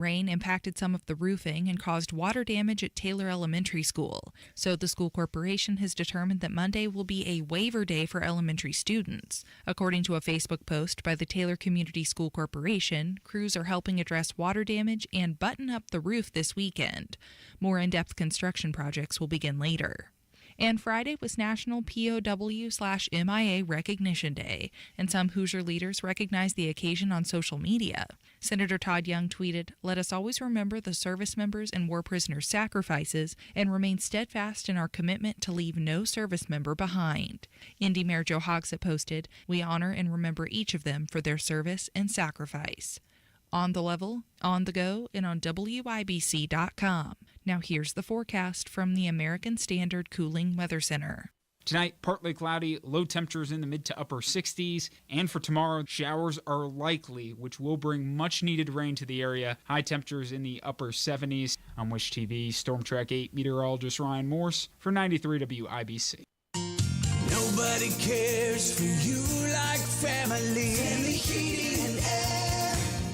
Rain impacted some of the roofing and caused water damage at Taylor Elementary School, so the school corporation has determined that Monday will be a waiver day for elementary students. According to a Facebook post by the Taylor Community School Corporation, crews are helping address water damage and button up the roof this weekend. More in-depth construction projects will begin later. And Friday was National POW/MIA Recognition Day, and some Hoosier leaders recognized the occasion on social media. Senator Todd Young tweeted, "Let us always remember the service members and war prisoners' sacrifices and remain steadfast in our commitment to leave no service member behind." Indy Mayor Joe Hogsett posted, "We honor and remember each of them for their service and sacrifice." On the level, on the go, and on WIBC.com. Now here's the forecast from the American Standard Cooling Weather Center. Tonight, partly cloudy, low temperatures in the mid to upper 60s. And for tomorrow, showers are likely, which will bring much needed rain to the area. High temperatures in the upper 70s. I'm Wish TV Storm Track 8 meteorologist Ryan Morse for 93 WIBC. Nobody cares for you like family. Family Heating and Air.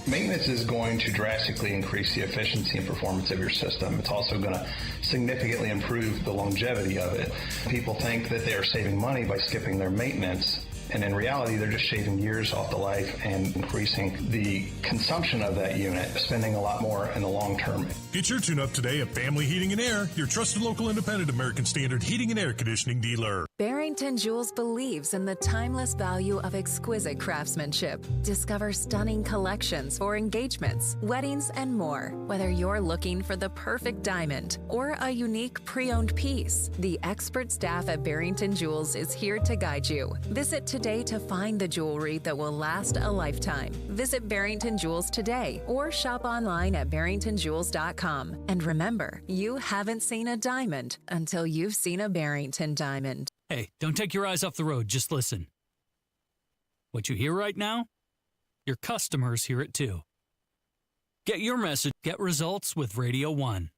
Maintenance is going to drastically increase the efficiency and performance of your system. It's also going to significantly improve the longevity of it. People think that they are saving money by skipping their maintenance, and in reality, they're just shaving years off the life and increasing the consumption of that unit, spending a lot more in the long term. Get your tune-up today at Family Heating and Air, your trusted local independent American Standard heating and air conditioning dealer. Barrington Jewels believes in the timeless value of exquisite craftsmanship. Discover stunning collections for engagements, weddings, and more. Whether you're looking for the perfect diamond or a unique pre-owned piece, the expert staff at Barrington Jewels is here to guide you. Visit today to find the jewelry that will last a lifetime. Visit Barrington Jewels today or shop online at barringtonjewels.com. And remember, you haven't seen a diamond until you've seen a Barrington diamond. Hey, don't take your eyes off the road, just listen. What you hear right now? Your customers hear it too. Get your message, get results with Radio 1.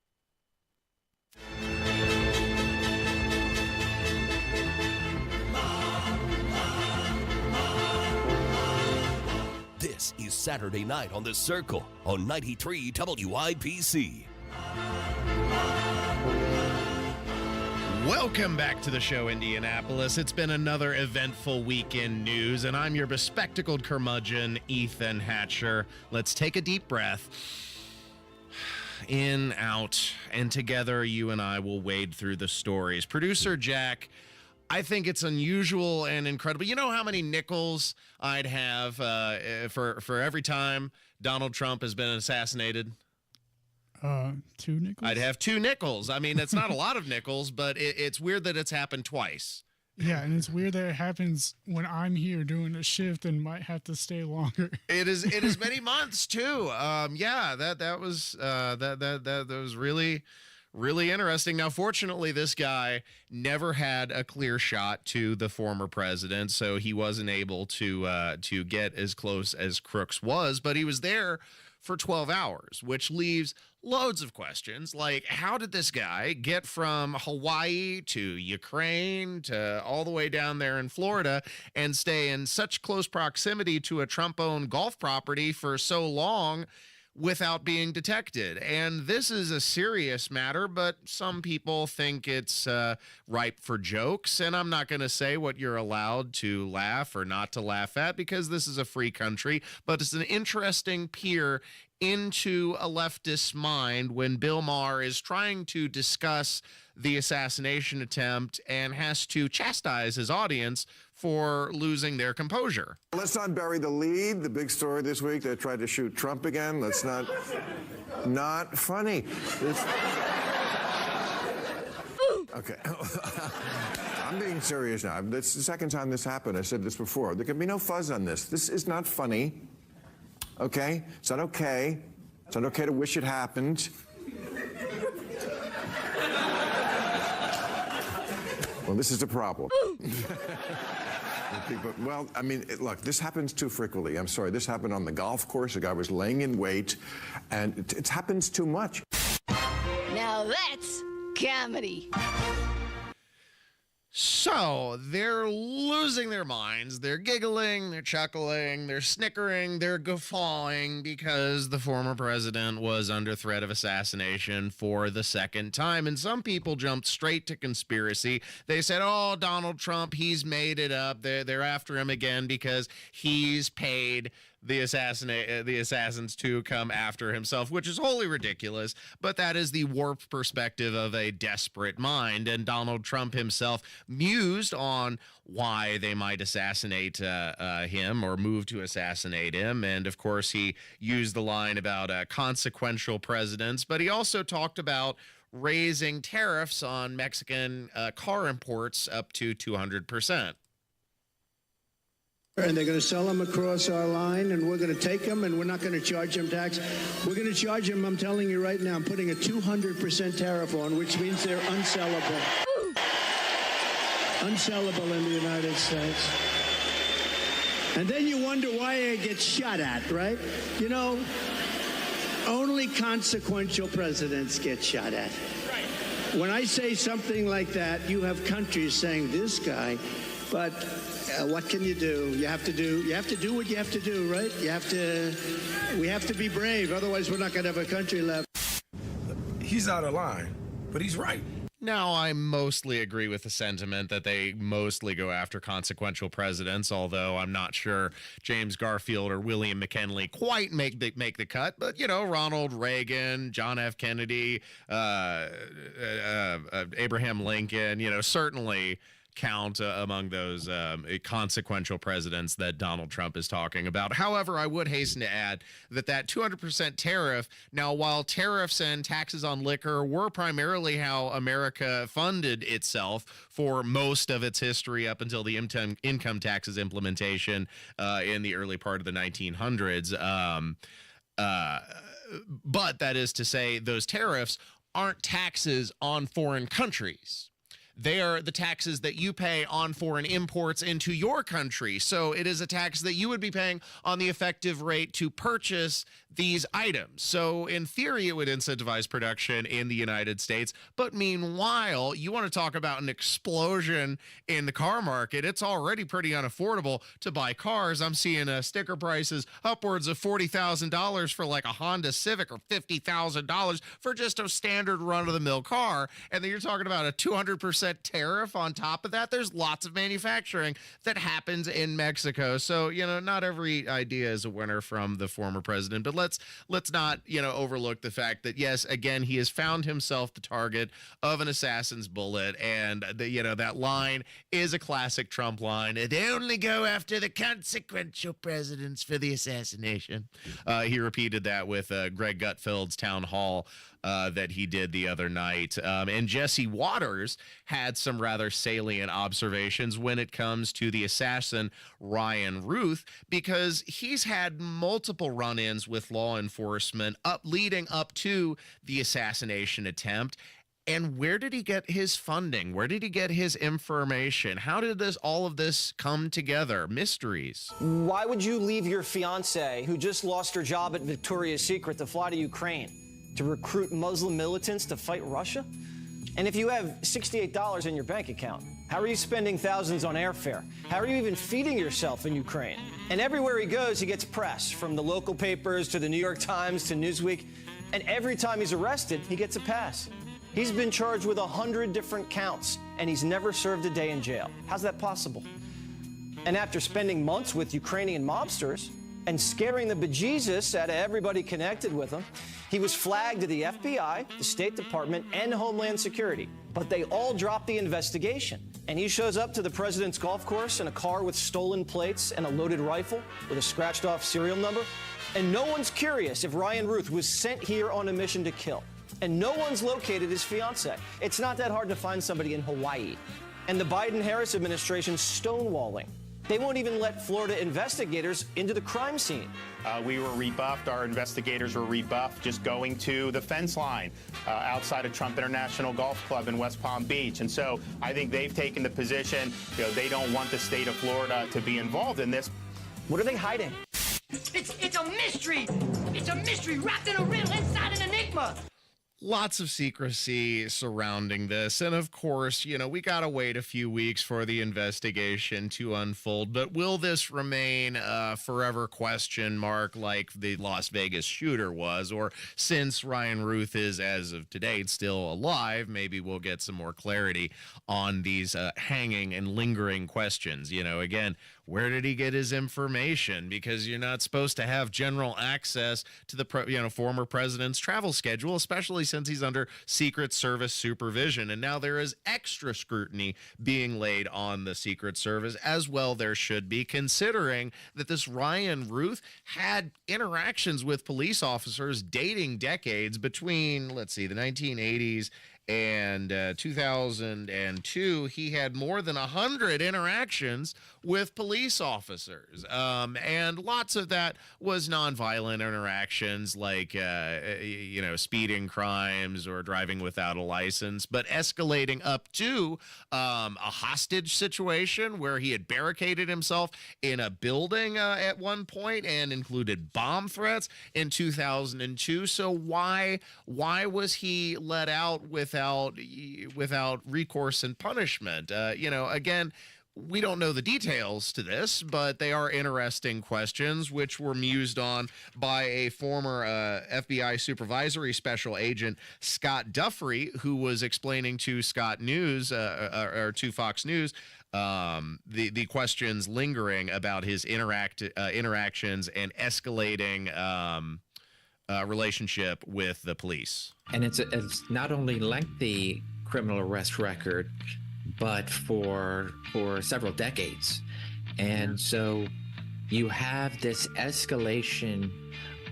This is Saturday Night on The Circle on 93 WIBC. Welcome back to the show, Indianapolis. It's been another eventful week in news, and I'm your bespectacled curmudgeon, Ethan Hatcher. Let's take a deep breath. In, out, and together you and I will wade through the stories. Producer Jack, I think it's unusual and incredible. You know how many nickels I'd have for every time Donald Trump has been assassinated? 2 nickels? I'd have 2 nickels. I mean, it's not a lot of nickels, but it's weird that it's happened twice. Yeah, and it's weird that it happens when I'm here doing a shift and might have to stay longer. It is many months too. Yeah, that was really interesting. Now, fortunately, this guy never had a clear shot to the former president, so he wasn't able to get as close as Crooks was, but he was there for 12 hours, which leaves loads of questions, like how did this guy get from Hawaii to Ukraine to all the way down there in Florida and stay in such close proximity to a Trump-owned golf property for so long without being detected? And this is a serious matter, but some people think it's ripe for jokes, and I'm not going to say what you're allowed to laugh or not to laugh at because this is a free country, but it's an interesting peer into a leftist's mind when Bill Maher is trying to discuss the assassination attempt and has to chastise his audience for losing their composure. Let's not bury the lead. The big story this week, they tried to shoot Trump again. Let's not funny. Okay. I'm being serious now. It's the second time this happened. I said this before. There can be no fuzz on this. This is not funny. Okay? It's not okay. It's not okay to wish it happened. Well, this is the problem. People, well, I mean, look, this happens too frequently. I'm sorry. This happened on the golf course. A guy was laying in wait, and it happens too much. Now that's comedy. So they're losing their minds. They're giggling, they're chuckling, they're snickering, they're guffawing because the former president was under threat of assassination for the second time. And some people jumped straight to conspiracy. They said, oh, Donald Trump, he's made it up. They're after him again because he's paid the assassins to come after himself, which is wholly ridiculous. But that is the warped perspective of a desperate mind. And Donald Trump himself mused on why they might assassinate him or move to assassinate him. And of course, he used the line about consequential presidents, but he also talked about raising tariffs on Mexican car imports up to 200%. And they're going to sell them across our line, and we're going to take them, and we're not going to charge them tax. We're going to charge them, I'm telling you right now, I'm putting a 200% tariff on, which means they're unsellable. Unsellable in the United States. And then you wonder why it gets shot at, right? You know, only consequential presidents get shot at. When I say something like that, you have countries saying, this guy, but what can you do? You have to do what you have to do, right? We have to be brave. Otherwise, we're not going to have a country left. He's out of line, but he's right. Now, I mostly agree with the sentiment that they mostly go after consequential presidents, although I'm not sure James Garfield or William McKinley quite make the cut. But, you know, Ronald Reagan, John F. Kennedy, Abraham Lincoln, you know, certainly count among those consequential presidents that Donald Trump is talking about. However, I would hasten to add that 200% tariff, now while tariffs and taxes on liquor were primarily how America funded itself for most of its history up until the income taxes implementation in the early part of the 1900s, but that is to say those tariffs aren't taxes on foreign countries. They are the taxes that you pay on foreign imports into your country. So it is a tax that you would be paying on the effective rate to purchase these items. So in theory, it would incentivize production in the United States. But meanwhile, you want to talk about an explosion in the car market. It's already pretty unaffordable to buy cars. I'm seeing sticker prices upwards of $40,000 for like a Honda Civic or $50,000 for just a standard run-of-the-mill car. And then you're talking about a 200% tariff on top of that. There's lots of manufacturing that happens in Mexico. So, you know, not every idea is a winner from the former president, but let's not, you know, overlook the fact that, yes, again, he has found himself the target of an assassin's bullet. And, that line is a classic Trump line. They only go after the consequential presidents for the assassination. He repeated that with Greg Gutfeld's town hall that he did the other night. And Jesse Waters had some rather salient observations when it comes to the assassin Ryan Ruth, because he's had multiple run-ins with law enforcement leading up to the assassination attempt. And where did he get his funding? Where did he get his information? How did all of this come together? Mysteries. Why would you leave your fiance, who just lost her job at Victoria's Secret, to fly to Ukraine to recruit Muslim militants to fight Russia? And if you have $68 in your bank account, how are you spending thousands on airfare? How are you even feeding yourself in Ukraine? And everywhere he goes, he gets press, from the local papers to the New York Times to Newsweek. And every time he's arrested, he gets a pass. He's been charged with 100 different counts, and he's never served a day in jail. How's that possible? And after spending months with Ukrainian mobsters and scaring the bejesus out of everybody connected with him, he was flagged to the FBI, the State Department, and Homeland Security. But they all dropped the investigation. And he shows up to the president's golf course in a car with stolen plates and a loaded rifle with a scratched-off serial number. And no one's curious if Ryan Ruth was sent here on a mission to kill. And no one's located his fiancée. It's not that hard to find somebody in Hawaii. And the Biden-Harris administration's stonewalling. They won't even let Florida investigators into the crime scene. We were rebuffed. Our investigators were rebuffed just going to the fence line outside of Trump International Golf Club in West Palm Beach. And so I think they've taken the position, they don't want the state of Florida to be involved in this. What are they hiding? It's a mystery. It's a mystery wrapped in a riddle inside an enigma. Lots of secrecy surrounding this. And of course, we got to wait a few weeks for the investigation to unfold. But will this remain a forever question mark like the Las Vegas shooter was? Or since Ryan Ruth is, as of today, still alive, maybe we'll get some more clarity on these hanging and lingering questions. Again, where did he get his information? Because you're not supposed to have general access to the former president's travel schedule, especially since he's under Secret Service supervision. And now there is extra scrutiny being laid on the Secret Service, as well there should be, considering that this Ryan Ruth had interactions with police officers dating decades between, the 1980s and 2002. He had more than 100 interactions with police officers. And lots of that was nonviolent interactions like, speeding crimes or driving without a license, but escalating up to a hostage situation where he had barricaded himself in a building at one point and included bomb threats in 2002. So why was he let out without recourse and punishment? Again, we don't know the details to this, but they are interesting questions, which were mused on by a former FBI supervisory special agent, Scott Duffrey, who was explaining to Scott News or to Fox News the questions lingering about his interactions and escalating relationship with the police. And it's not only lengthy criminal arrest record, but for several decades. And so you have this escalation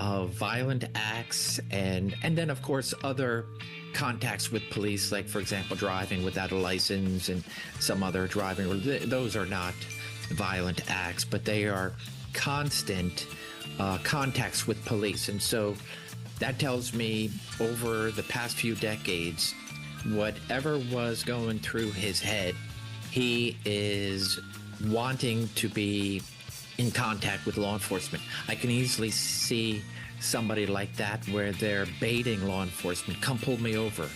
of violent acts and then, of course, other contacts with police, like, for example, driving without a license and some other driving. Those are not violent acts, but they are constant contacts with police. And so that tells me over the past few decades, whatever was going through his head, he is wanting to be in contact with law enforcement. I can easily see somebody like that where they're baiting law enforcement, come pull me over,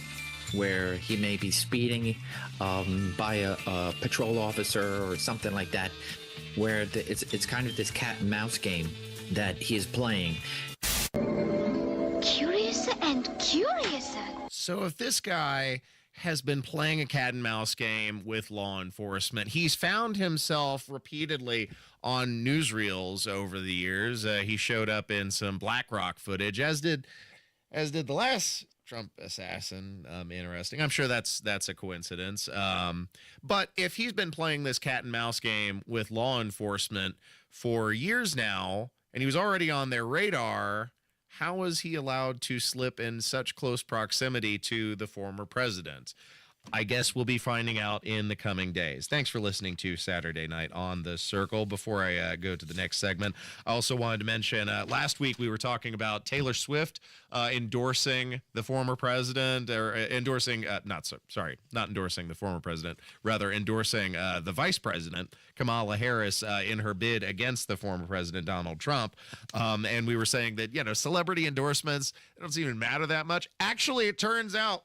where he may be speeding by a patrol officer or something like that, where it's kind of this cat and mouse game that he is playing. Curiouser and curiouser. So if this guy has been playing a cat and mouse game with law enforcement, he's found himself repeatedly on newsreels over the years. He showed up in some BlackRock footage, as did the last Trump assassin. Interesting. I'm sure that's a coincidence. But if he's been playing this cat and mouse game with law enforcement for years now, and he was already on their radar, how was he allowed to slip in such close proximity to the former president? I guess we'll be finding out in the coming days. Thanks for listening to Saturday Night on the Circle. Before I go to the next segment, I also wanted to mention last week we were talking about Taylor Swift endorsing the former president, or endorsing, not endorsing the former president, rather endorsing the vice president, Kamala Harris, in her bid against the former president, Donald Trump. And we were saying that, celebrity endorsements, it doesn't even matter that much. Actually, it turns out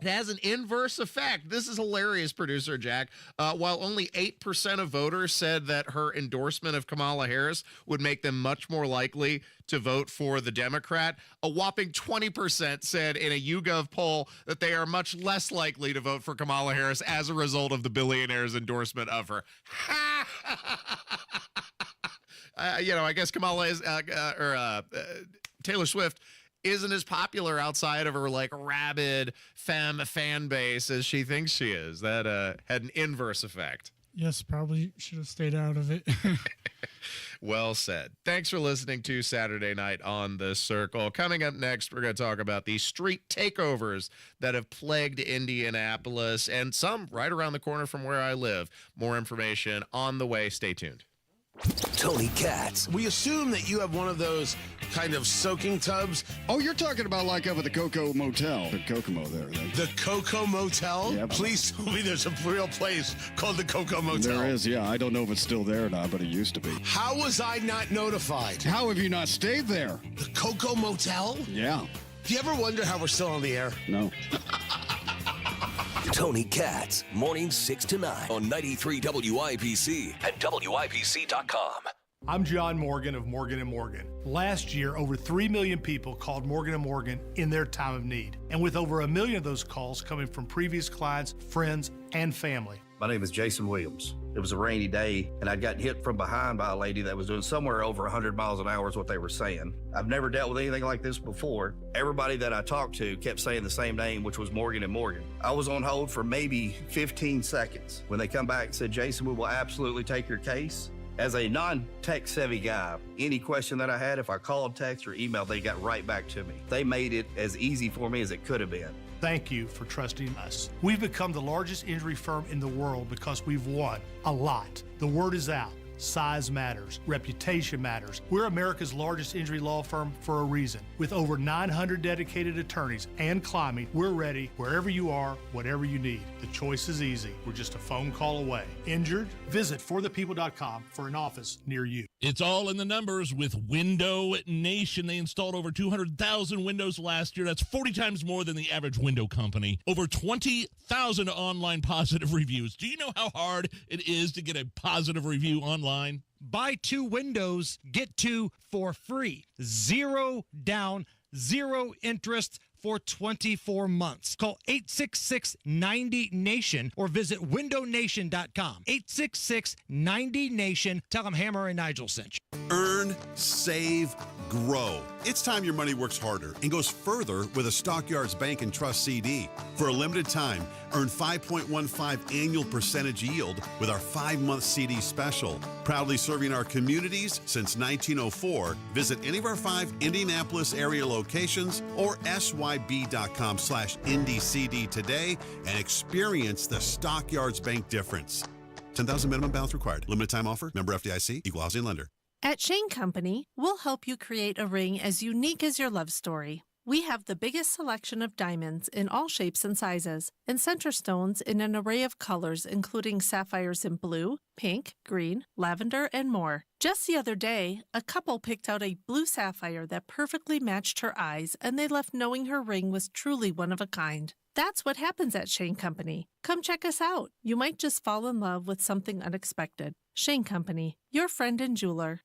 it has an inverse effect. This is hilarious, producer Jack. While only 8% of voters said that her endorsement of Kamala Harris would make them much more likely to vote for the Democrat, a whopping 20% said in a YouGov poll that they are much less likely to vote for Kamala Harris as a result of the billionaire's endorsement of her. I guess Kamala is, Taylor Swift isn't as popular outside of her rabid femme fan base as she thinks she is. That had an inverse effect. Yes, probably should have stayed out of it. Well said. Thanks for listening to Saturday Night on the Circle. Coming up next, we're going to talk about the street takeovers that have plagued Indianapolis and some right around the corner from where I live. More information on the way. Stay tuned. Tony Katz. We assume that you have one of those kind of soaking tubs. Oh, you're talking about like up at the Coco Motel. The Kokomo there. The Coco Motel? Yep. Please tell me there's a real place called the Coco Motel. There is, yeah. I don't know if it's still there or not, but it used to be. How was I not notified? How have you not stayed there? The Coco Motel? Yeah. Do you ever wonder how we're still on the air? No. Tony Katz, mornings 6 to 9 on 93 WIPC and WIPC.com. I'm John Morgan of Morgan & Morgan. Last year, over 3 million people called Morgan & Morgan in their time of need. And with over 1 million of those calls coming from previous clients, friends, and family. My name is Jason Williams. It was a rainy day, and I got hit from behind by a lady that was doing somewhere over 100 miles an hour is what they were saying. I've never dealt with anything like this before. Everybody that I talked to kept saying the same name, which was Morgan & Morgan. I was on hold for maybe 15 seconds. When they come back and said, Jason, we will absolutely take your case. As a non-tech savvy guy, any question that I had, if I called, text, or emailed, they got right back to me. They made it as easy for me as it could have been. Thank you for trusting us. We've become the largest injury firm in the world because we've won a lot. The word is out. Size matters. Reputation matters. We're America's largest injury law firm for a reason. With over 900 dedicated attorneys and climbing, we're ready wherever you are, whatever you need. The choice is easy. We're just a phone call away. Injured? Visit forthepeople.com for an office near you. It's all in the numbers with Window Nation. They installed over 200,000 windows last year. That's 40 times more than the average window company. Over 20,000 online positive reviews. Do you know how hard it is to get a positive review online? Buy 2 windows, get 2 for free. 0 down, 0 interest for 24 months. Call 866-90-NATION or visit windownation.com. 866-90-NATION. Tell them Hammer and Nigel sent you. Earn, save, grow. It's time your money works harder and goes further with a Stockyards Bank and Trust CD. For a limited time, earn 5.15 annual percentage yield with our 5-month CD special. Proudly serving our communities since 1904. Visit any of our 5 Indianapolis area locations or syb.com/IndyCD today and experience the Stockyards Bank difference. 10,000 minimum balance required. Limited time offer. Member FDIC. Equal housing lender. At Shane Company, we'll help you create a ring as unique as your love story. We have the biggest selection of diamonds in all shapes and sizes, and center stones in an array of colors, including sapphires in blue, pink, green, lavender, and more. Just the other day, a couple picked out a blue sapphire that perfectly matched her eyes, and they left knowing her ring was truly one of a kind. That's what happens at Shane Company. Come check us out. You might just fall in love with something unexpected. Shane Company, your friend and jeweler.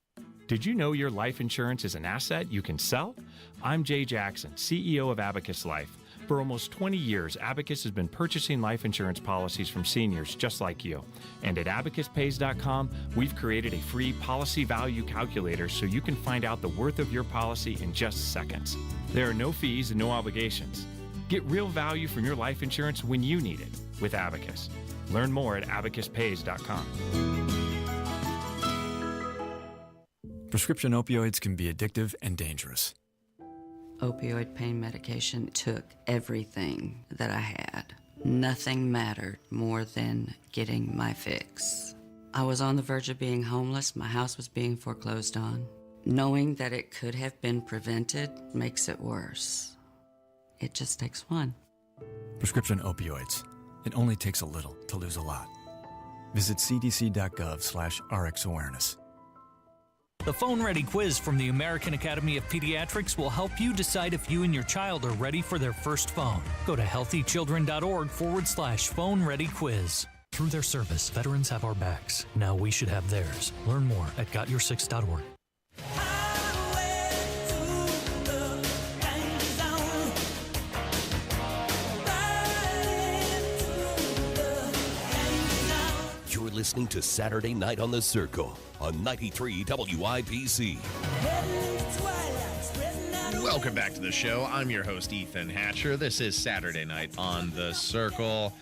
Did you know your life insurance is an asset you can sell? I'm Jay Jackson, CEO of Abacus Life. For almost 20 years, Abacus has been purchasing life insurance policies from seniors just like you. And at abacuspays.com, we've created a free policy value calculator so you can find out the worth of your policy in just seconds. There are no fees and no obligations. Get real value from your life insurance when you need it with Abacus. Learn more at abacuspays.com. Prescription opioids can be addictive and dangerous. Opioid pain medication took everything that I had. Nothing mattered more than getting my fix. I was on the verge of being homeless. My house was being foreclosed on. Knowing that it could have been prevented makes it worse. It just takes one. Prescription opioids. It only takes a little to lose a lot. Visit cdc.gov/RxAwareness. The Phone Ready quiz from the American Academy of Pediatrics will help you decide if you and your child are ready for their first phone. Go to healthychildren.org/phone ready quiz. Through their service, veterans have our backs. Now we should have theirs. Learn more at gotyoursix.org. You're listening to Saturday Night on the Circle on 93 WIPC. Welcome back to the show. I'm your host, Ethan Hatcher. This is Saturday Night on the Circle,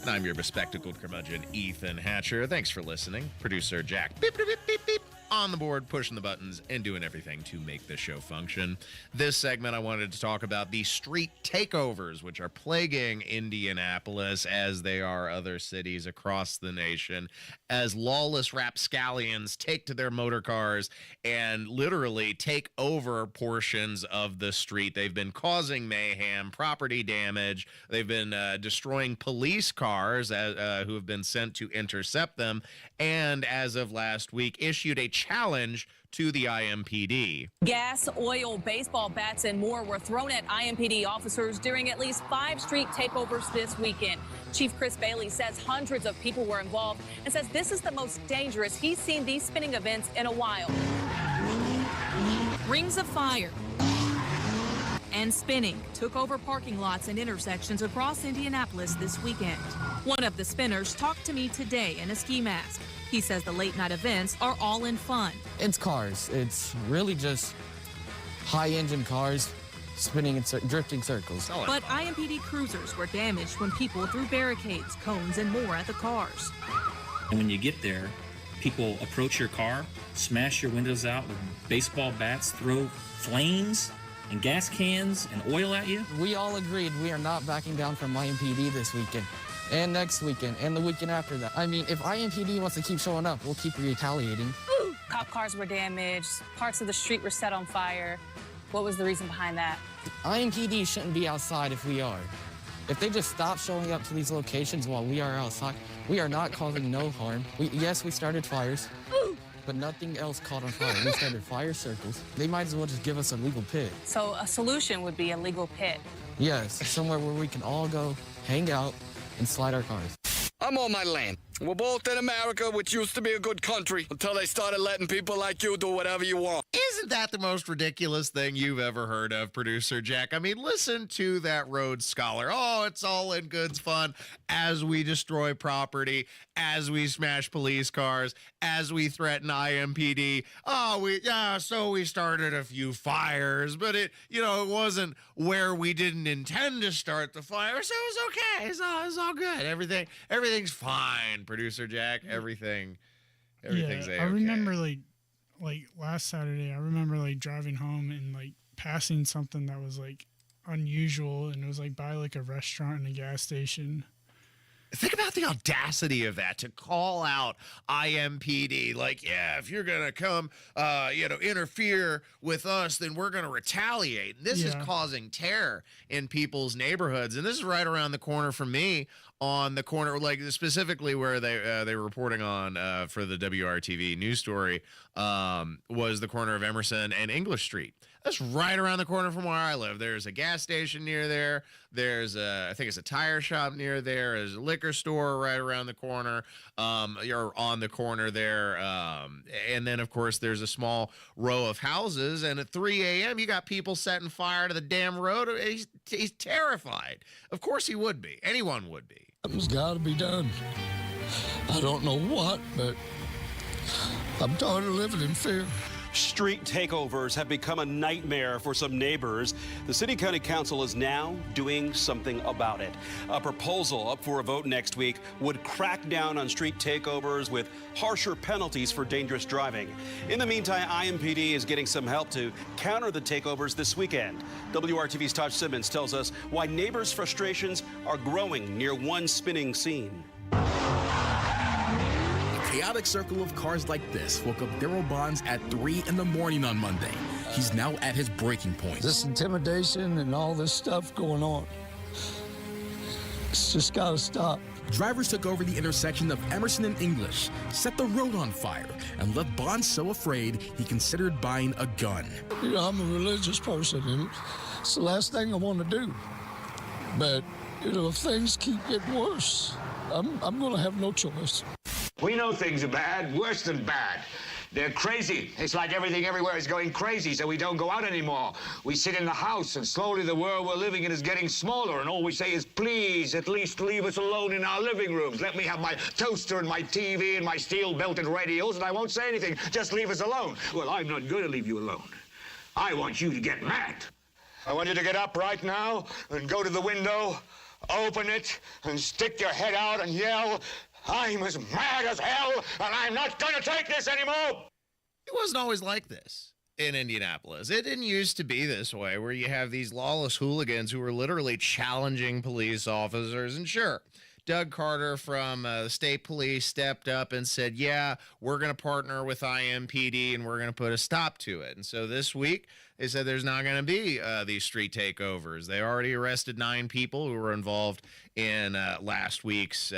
and I'm your bespectacled curmudgeon, Ethan Hatcher. Thanks for listening. Producer Jack, beep, beep, beep, beep, beep, on the board, pushing the buttons and doing everything to make the show function. This segment, I wanted to talk about the street takeovers, which are plaguing Indianapolis as they are other cities across the nation, as lawless rapscallions take to their motor cars and literally take over portions of the street. They've been causing mayhem, property damage. They've been destroying police cars who have been sent to intercept them, and as of last week, issued a challenge to the IMPD. Gas, oil, baseball bats, and more were thrown at IMPD officers during at least 5 street takeovers this weekend. Chief Chris Bailey says hundreds of people were involved and says this is the most dangerous he's seen these spinning events in a while. Rings of fire and spinning took over parking lots and intersections across Indianapolis this weekend. One of the spinners talked to me today in a ski mask. He says the late night events are all in fun. It's cars. It's really just high engine cars spinning in drifting circles. But IMPD cruisers were damaged when people threw barricades, cones, and more at the cars. And when you get there, people approach your car, smash your windows out with baseball bats, throw flames and gas cans and oil at you. We all agreed we are not backing down from IMPD this weekend and next weekend and the weekend after that. I mean, if IMPD wants to keep showing up, we'll keep retaliating. Cop cars were damaged, parts of the street were set on fire. What was the reason behind that? IMPD shouldn't be outside if we are. If they just stop showing up to these locations while we are outside, we are not causing no harm. Yes, we started fires, but nothing else caught on fire. We started fire circles. They might as well just give us a legal pit. So a solution would be a legal pit. Yes, somewhere where we can all go, hang out, and slide our cars. I'm on my land. We're both in America, which used to be a good country, until they started letting people like you do whatever you want. Isn't that the most ridiculous thing you've ever heard of, Producer Jack? I mean, listen to that Rhodes Scholar. Oh, it's all in good fun as we destroy property, as we smash police cars, as we threaten IMPD. So we started a few fires, but it wasn't where we didn't intend to start the fire, so it was okay. It's all good. Everything's fine, Producer Jack. Everything's A-okay. I remember like last Saturday, I remember like driving home and like passing something that was like unusual, and it was like by like a restaurant and a gas station. Think about the audacity of that, to call out IMPD. Like, yeah, if you're going to come, interfere with us, then we're going to retaliate. And this is causing terror in people's neighborhoods. And this is right around the corner from me, on the corner, like specifically where they were reporting on for the WRTV news story, was the corner of Emerson and English Street. That's right around the corner from where I live. There's a gas station near there. There's I think it's a tire shop near there. There's a liquor store right around the corner. You're on the corner there. And then, of course, there's a small row of houses. And at 3 a.m., you got people setting fire to the damn road. He's terrified. Of course he would be. Anyone would be. Something's got to be done. I don't know what, but I'm tired of living in fear. Street takeovers have become a nightmare for some neighbors. The City County Council is now doing something about it. A proposal up for a vote next week would crack down on street takeovers with harsher penalties for dangerous driving. In the meantime, IMPD is getting some help to counter the takeovers this weekend. WRTV's Tosh Simmons tells us why neighbors' frustrations are growing near one spinning scene. Chaotic circle of cars like this woke up Daryl Bonds at 3 in the morning on Monday. He's now at his breaking point. This intimidation and all this stuff going on, it's just got to stop. Drivers took over the intersection of Emerson and English, set the road on fire, and left Bonds so afraid he considered buying a gun. I'm a religious person, and it's the last thing I want to do. But, if things keep getting worse, I'm going to have no choice. We know things are bad, worse than bad. They're crazy. It's like everything everywhere is going crazy, so we don't go out anymore. We sit in the house, and slowly the world we're living in is getting smaller, and all we say is, please, at least leave us alone in our living rooms. Let me have my toaster and my TV and my steel-belted radios, and I won't say anything. Just leave us alone. Well, I'm not going to leave you alone. I want you to get mad. I want you to get up right now and go to the window, open it, and stick your head out and yell, I'm as mad as hell, and I'm not going to take this anymore. It wasn't always like this in Indianapolis. It didn't used to be this way, where you have these lawless hooligans who were literally challenging police officers. And sure, Doug Carter from the state police stepped up and said, yeah, we're going to partner with IMPD and we're going to put a stop to it. And so this week, they said there's not going to be these street takeovers. They already arrested 9 people who were involved in last week's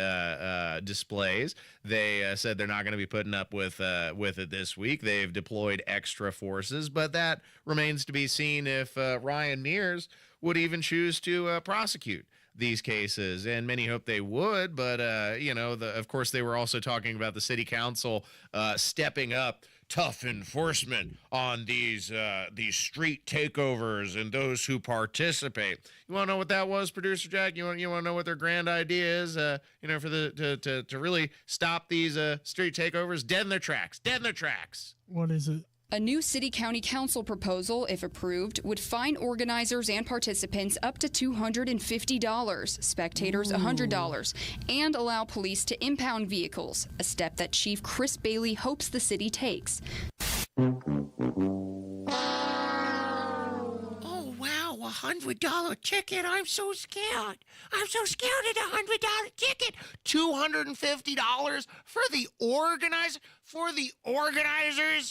displays. They said they're not going to be putting up with it this week. They've deployed extra forces, but that remains to be seen if Ryan Mears would even choose to prosecute these cases, and many hope they would, but of course they were also talking about the city council stepping up tough enforcement on these street takeovers and those who participate. You want to know what that was, Producer Jack? You want to know what their grand idea is? For to really stop these street takeovers, dead in their tracks. What is it? A new city-county council proposal, if approved, would fine organizers and participants up to $250, spectators $100, and allow police to impound vehicles, a step that Chief Chris Bailey hopes the city takes. $100 ticket. I'm so scared. I'm so scared at a $100 ticket. $250 for the organizers,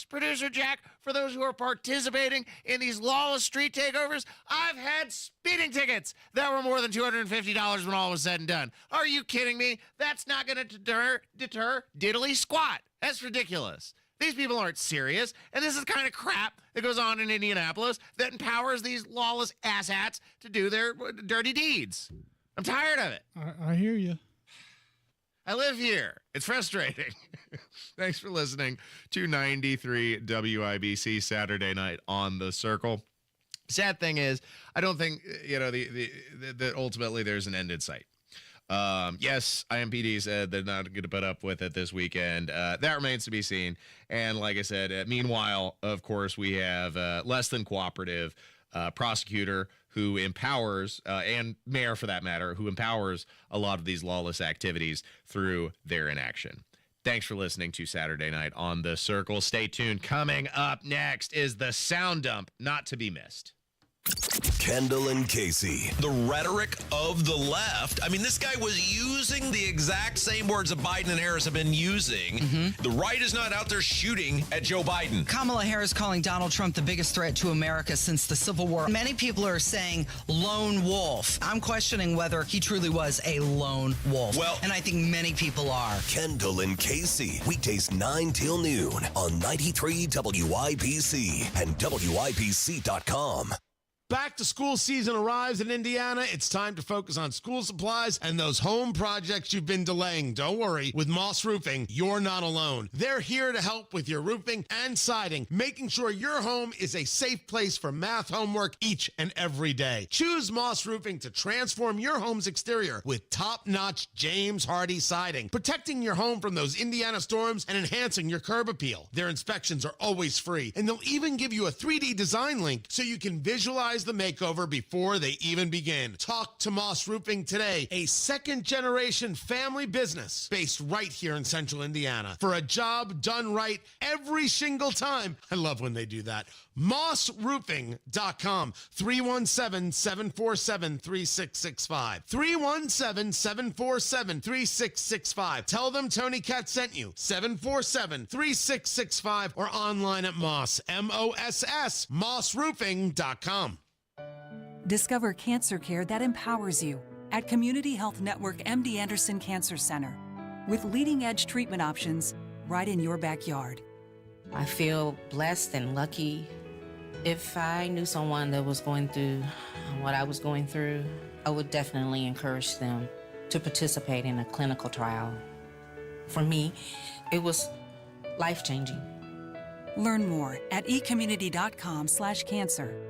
Producer Jack, for those who are participating in these lawless street takeovers. I've had speeding tickets that were more than $250 when all was said and done. Are you kidding me? That's not going to deter diddly squat. That's ridiculous. These people aren't serious, and this is the kind of crap that goes on in Indianapolis that empowers these lawless asshats to do their dirty deeds. I'm tired of it. I hear you. I live here. It's frustrating. Thanks for listening to 93 WIBC Saturday Night on the Circle. Sad thing is, I don't think, that ultimately there's an end in sight. Yes, IMPD said they're not going to put up with it this weekend. That remains to be seen. And like I said, meanwhile, of course, we have less than cooperative prosecutor who empowers, and mayor for that matter, who empowers a lot of these lawless activities through their inaction. Thanks for listening to Saturday Night on the Circle. Stay tuned. Coming up next is the sound dump, not to be missed. Kendall and Casey. The rhetoric of the left. I mean, this guy was using the exact same words that Biden and Harris have been using. The right is not out there shooting at Joe Biden. Kamala Harris calling Donald Trump the biggest threat to America since the Civil War. Many people are saying lone wolf. I'm questioning whether he truly was a lone wolf. Well, and I think many people are. Kendall and Casey. Weekdays 9 till noon on 93 WIBC and WIBC.com. Back to school season arrives in Indiana. It's time to focus on school supplies and those home projects you've been delaying. Don't worry. With Moss Roofing, you're not alone. They're here to help with your roofing and siding, making sure your home is a safe place for math homework each and every day. Choose Moss Roofing to transform your home's exterior with top-notch James Hardy siding, protecting your home from those Indiana storms and enhancing your curb appeal. Their inspections are always free, and they'll even give you a 3D design link so you can visualize the makeover before they even begin. Talk to Moss Roofing today, a second-generation family business based right here in Central Indiana. For a job done right every single time. I love when they do that. MossRoofing.com, 317-747-3665. 317-747-3665. Tell them Tony Katz sent you. 747-3665 or online at Moss, M-O-S-S, MossRoofing.com. Discover cancer care that empowers you at Community Health Network MD Anderson Cancer Center with leading-edge treatment options right in your backyard. I feel blessed and lucky. If I knew someone that was going through what I was going through, I would definitely encourage them to participate in a clinical trial. For me, it was life-changing. Learn more at ecommunity.com/cancer.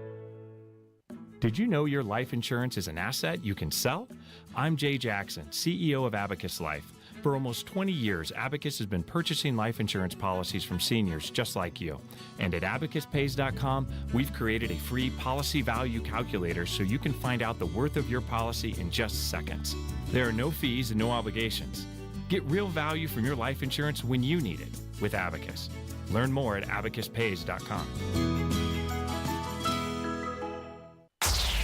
Did you know your life insurance is an asset you can sell? I'm Jay Jackson, CEO of Abacus Life. For almost 20 years, Abacus has been purchasing life insurance policies from seniors just like you. And at abacuspays.com, we've created a free policy value calculator so you can find out the worth of your policy in just seconds. There are no fees and no obligations. Get real value from your life insurance when you need it with Abacus. Learn more at abacuspays.com.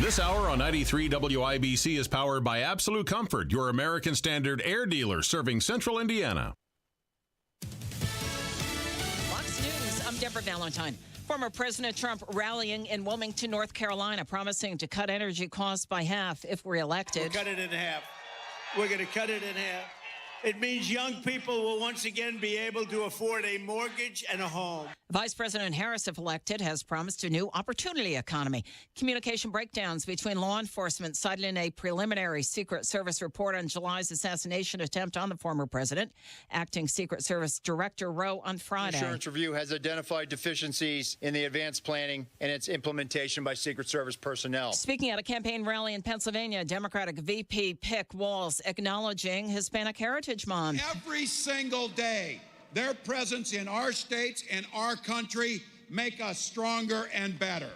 This hour on 93 WIBC is powered by Absolute Comfort, your American Standard air dealer serving Central Indiana. Fox News, I'm Deborah Valentine. Former President Trump rallying in Wilmington, North Carolina, promising to cut energy costs by half if reelected. We'll cut it in half. We're going to cut it in half. It means young people will once again be able to afford a mortgage and a home. Vice President Harris, if elected, has promised a new opportunity economy. Communication breakdowns between law enforcement cited in a preliminary Secret Service report on July's assassination attempt on the former president. Acting Secret Service Director Rowe on Friday. Insurance Review has identified deficiencies in the advanced planning and its implementation by Secret Service personnel. Speaking at a campaign rally in Pennsylvania, Democratic VP Pick Walls acknowledging Hispanic Heritage Month. Every single day, their presence in our states and our country make us stronger and better.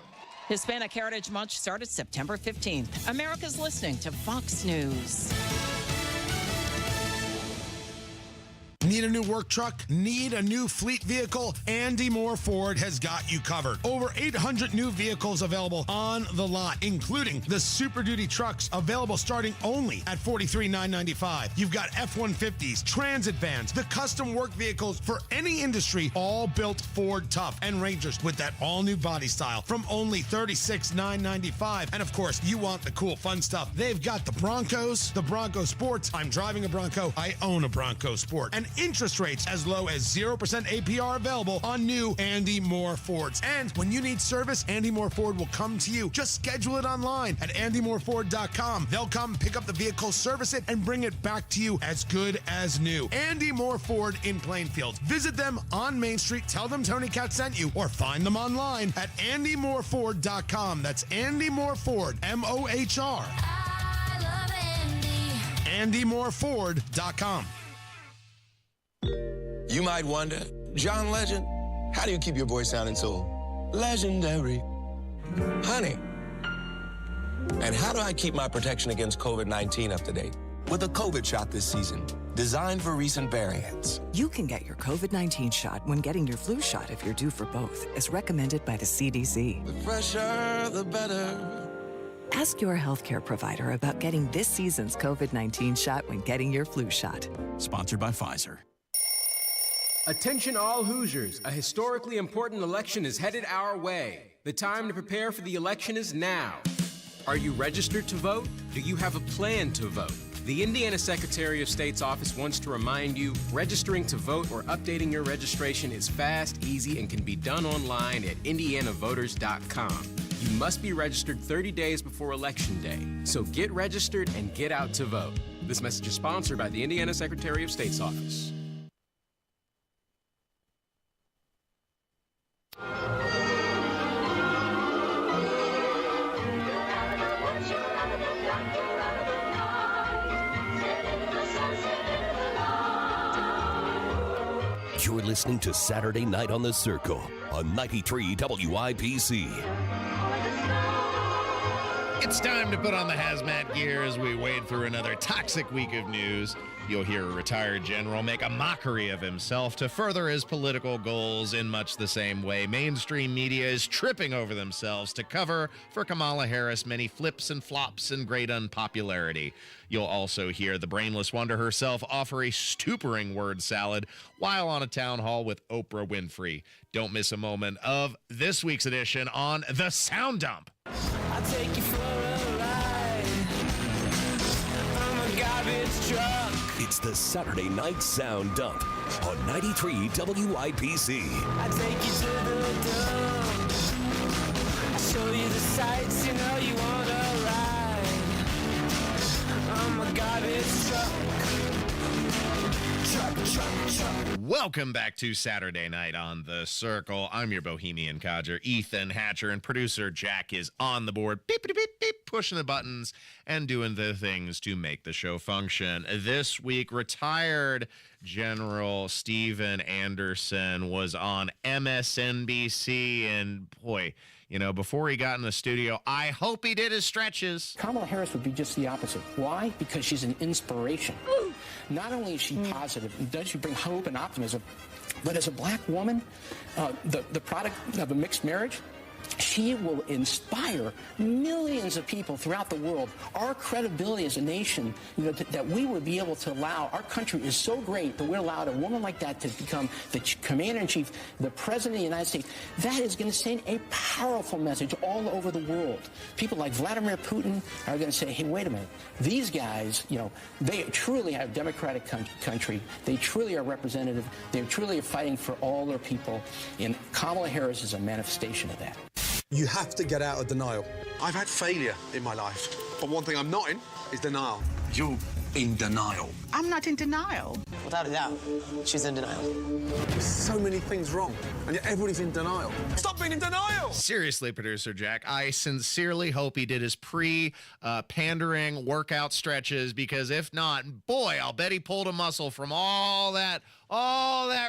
Hispanic Heritage Month started September 15th. America's listening to Fox News. Need a new work truck? Need a new fleet vehicle? Andy Moore Ford has got you covered. Over 800 new vehicles available on the lot, including the Super Duty trucks available starting only at $43,995. You've got F-150s, transit vans, the custom work vehicles for any industry, all built Ford tough, and Rangers with that all-new body style from only $36,995. And of course, you want the cool fun stuff. They've got the Broncos, the Bronco Sports. I'm driving a Bronco. I own a Bronco Sport. And interest rates as low as 0% APR available on new Andy Moore Fords. And when you need service, Andy Moore Ford will come to you. Just schedule it online at andymoreford.com. They'll come pick up the vehicle, service it, and bring it back to you as good as new. Andy Moore Ford in Plainfield. Visit them on Main Street. Tell them Tony Cat sent you, or find them online at andymoreford.com. That's Andy Moore Ford, M-O-H-R. I love Andy. andymoreford.com. You might wonder, John Legend, how do you keep your voice sounding so legendary? Honey. And how do I keep my protection against COVID-19 up to date? With a COVID shot this season, designed for recent variants. You can get your COVID-19 shot when getting your flu shot if you're due for both, as recommended by the CDC. The fresher, the better. Ask your healthcare provider about getting this season's COVID-19 shot when getting your flu shot. Sponsored by Pfizer. Attention all Hoosiers, a historically important election is headed our way. The time to prepare for the election is now. Are you registered to vote? Do you have a plan to vote? The Indiana Secretary of State's office wants to remind you, registering to vote or updating your registration is fast, easy, and can be done online at indianavoters.com. You must be registered 30 days before Election Day, so get registered and get out to vote. This message is sponsored by the Indiana Secretary of State's office. You're listening to Saturday Night on the Circle on 93 WIBC. It's time to put on the hazmat gear as we wade through another toxic week of news. You'll hear a retired general make a mockery of himself to further his political goals in much the same way mainstream media is tripping over themselves to cover for Kamala Harris' many flips and flops and great unpopularity. You'll also hear the brainless wonder herself offer a stupering word salad while on a town hall with Oprah Winfrey. Don't miss a moment of this week's edition on The Sound Dump. I'll take you for a ride. I'm a garbage truck. It's the Saturday Night Sound Dump on 93 WIBC. I take you to the dump. I show you the sights, you know you want to ride. I'm a garbage truck. Welcome back to Saturday Night on the Circle. I'm your bohemian codger, Ethan Hatcher, and producer Jack is on the board, beep, beep, beep, beep, pushing the buttons and doing the things to make the show function. This week, retired General Steven Anderson was on MSNBC, and boy, you know, before he got in the studio, I hope he did his stretches. Kamala Harris would be just the opposite. Why? Because she's an inspiration. Not only is she positive, does she bring hope and optimism, but as a black woman, the product of a mixed marriage, she will inspire millions of people throughout the world. Our credibility as a nation, that we would be able to allow, our country is so great that we're allowed a woman like that to become the commander-in-chief, the president of the United States. That is going to send a powerful message all over the world. People like Vladimir Putin are going to say, hey, wait a minute. These guys, they truly have a democratic country. They truly are representative. They truly are fighting for all their people. And Kamala Harris is a manifestation of that. You have to get out of denial. I've had failure in my life, but one thing I'm not in is denial. You're in denial. I'm not in denial. Without a doubt, she's in denial. There's so many things wrong, and yet everybody's in denial. Stop being in denial! Seriously, Producer Jack, I sincerely hope he did his pre-pandering workout stretches, because if not, boy, I'll bet he pulled a muscle from all that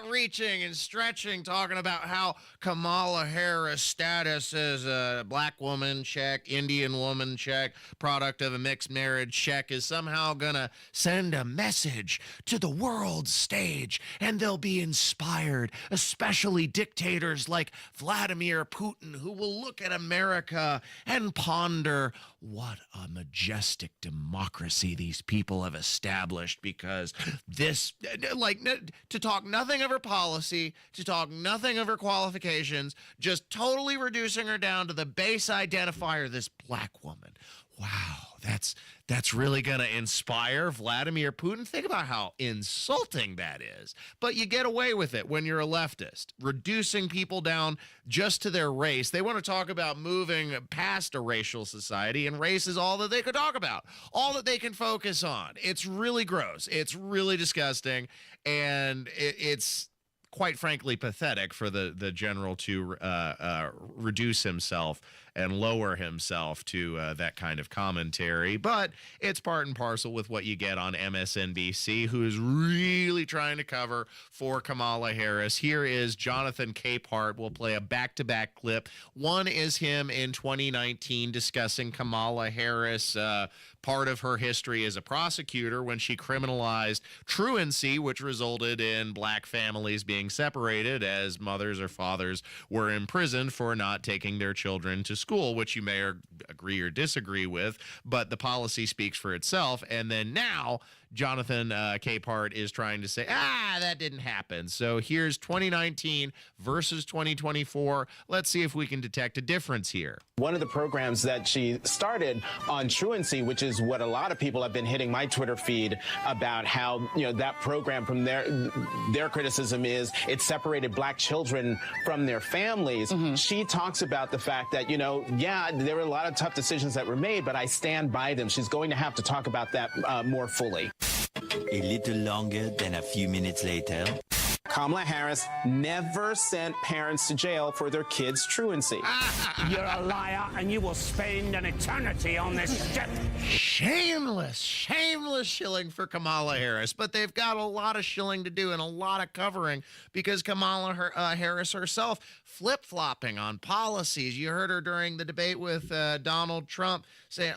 reaching and stretching, talking about how Kamala Harris' status as a black woman, check, Indian woman, check, product of a mixed marriage, check, is somehow gonna send a message to the world stage, and they'll be inspired, especially dictators like Vladimir Putin, who will look at America and ponder what a majestic democracy these people have established, because this, to talk nothing of her policy, to talk nothing of her qualifications, just totally reducing her down to the base identifier, this black woman. Wow, that's really going to inspire Vladimir Putin. Think about how insulting that is. But you get away with it when you're a leftist, reducing people down just to their race. They want to talk about moving past a racial society, and race is all that they could talk about, all that they can focus on. It's really gross. It's really disgusting. And it's quite frankly pathetic for the general to reduce himself and lower himself to that kind of commentary. But it's part and parcel with what you get on MSNBC, who is really trying to cover for Kamala Harris. Here is Jonathan Capehart. We'll play a back-to-back clip. One is him in 2019 discussing Kamala Harris, part of her history as a prosecutor when she criminalized truancy, which resulted in black families being separated as mothers or fathers were imprisoned for not taking their children to school, which you may agree or disagree with, but the policy speaks for itself. And then now Jonathan Capehart is trying to say, that didn't happen. So here's 2019 versus 2024. Let's see if we can detect a difference here. One of the programs that she started on truancy, which is what a lot of people have been hitting my Twitter feed about, how, that program, from their criticism is it separated black children from their families. She talks about the fact that, there were a lot of tough decisions that were made, but I stand by them. She's going to have to talk about that more fully. A little longer than a few minutes later. Kamala Harris never sent parents to jail for their kids' truancy. You're a liar, and you will spend an eternity on this ship. Shameless shilling for Kamala Harris. But they've got a lot of shilling to do and a lot of covering, because Kamala Harris herself flip-flopping on policies. You heard her during the debate with Donald Trump saying,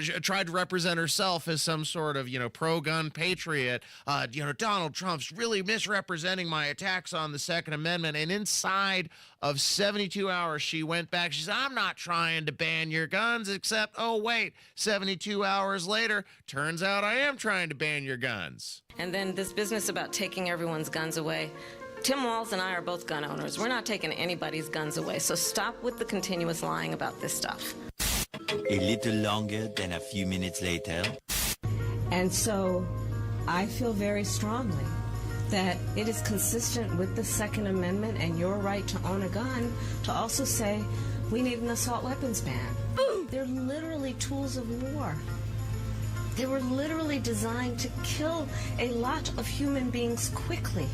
she tried to represent herself as some sort of, pro-gun patriot. Donald Trump's really misrepresenting my attacks on the Second Amendment. And inside of 72 hours, she went back. She said, I'm not trying to ban your guns, except, 72 hours later, turns out I am trying to ban your guns. And then this business about taking everyone's guns away. Tim Walz and I are both gun owners. We're not taking anybody's guns away. So stop with the continuous lying about this stuff. A little longer than a few minutes later. And so I feel very strongly that it is consistent with the Second Amendment and your right to own a gun to also say we need an assault weapons ban. They're literally tools of war. They were literally designed to kill a lot of human beings quickly.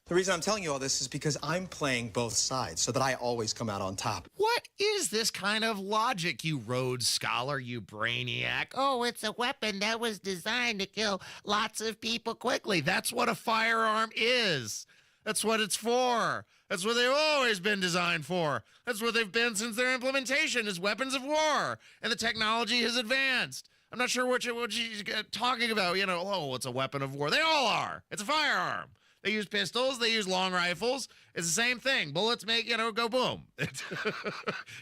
The reason I'm telling you all this is because I'm playing both sides so that I always come out on top. What is this kind of logic, you Rhodes Scholar, you brainiac? It's a weapon that was designed to kill lots of people quickly. That's what a firearm is. That's what it's for. That's what they've always been designed for. That's what they've been since their implementation, as weapons of war. And the technology has advanced. I'm not sure what she's talking about. It's a weapon of war. They all are. It's a firearm. They use pistols. They use long rifles. It's the same thing. Bullets make, go boom.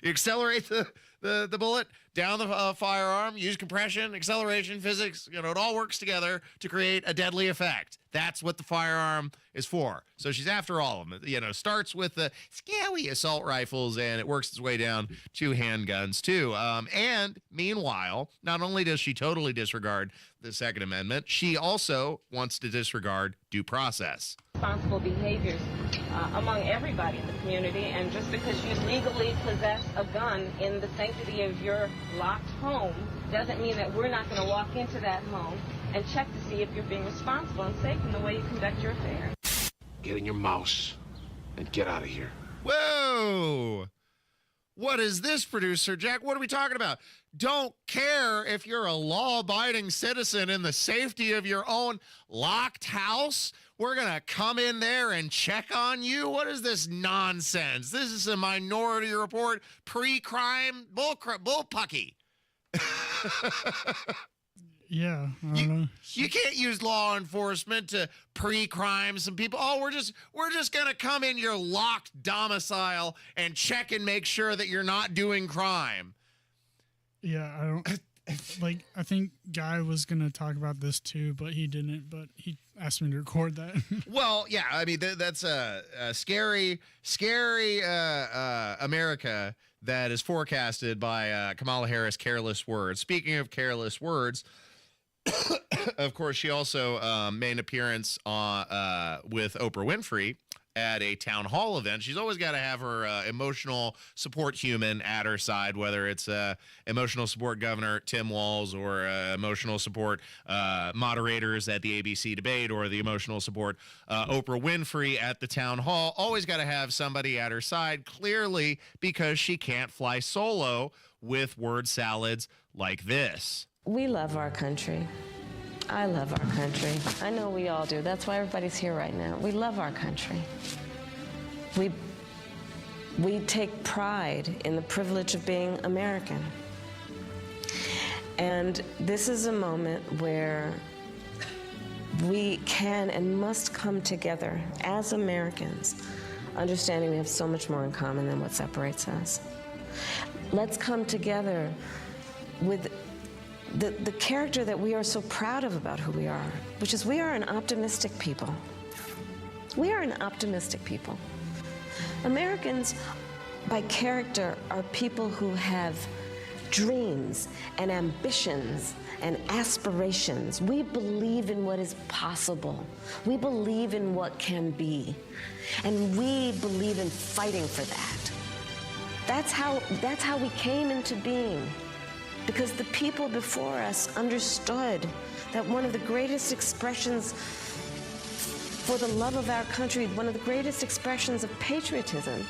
You accelerate the bullet down the firearm, use compression, acceleration, physics. It all works together to create a deadly effect. That's what the firearm is for. So she's after all of them. Starts with the scary assault rifles, and it works its way down to handguns, too. And meanwhile, not only does she totally disregard the Second Amendment, she also wants to disregard due process. Responsible behaviors among everybody in the community, and just because you legally possess a gun in the sanctity of your locked home doesn't mean that we're not going to walk into that home and check to see if you're being responsible and safe in the way you conduct your affairs. Get in your mouse and get out of here. Whoa! What is this, producer Jack? What are we talking about? Don't care if you're a law-abiding citizen in the safety of your own locked house. We're going to come in there and check on you? What is this nonsense? This is a Minority Report pre-crime bullpucky. Yeah, I don't know. You can't use law enforcement to pre-crime some people. Oh, we're just gonna come in your locked domicile and check and make sure that you're not doing crime. Yeah, I don't I think Guy was gonna talk about this too, but he didn't. But he asked me to record that. Well, yeah, I mean that's a scary America that is forecasted by Kamala Harris' careless words. Speaking of careless words. Of course, she also made an appearance with Oprah Winfrey at a town hall event. She's always got to have her emotional support human at her side, whether it's emotional support Governor Tim Walz or emotional support moderators at the ABC debate or the emotional support Oprah Winfrey at the town hall. Always got to have somebody at her side, clearly because she can't fly solo with word salads like this. We love our country. I love our country. I know we all do. That's why everybody's here right now. We love our country. We take pride in the privilege of being American. And this is a moment where we can and must come together as Americans, understanding we have so much more in common than what separates us. Let's come together with the character that we are so proud of about who we are, which is we are an optimistic people. We are an optimistic people. Americans, by character, are people who have dreams and ambitions and aspirations. We believe in what is possible. We believe in what can be. And we believe in fighting for that. That's how we came into being. Because the people before us understood that one of the greatest expressions for the love of our country, one of the greatest expressions of patriotism,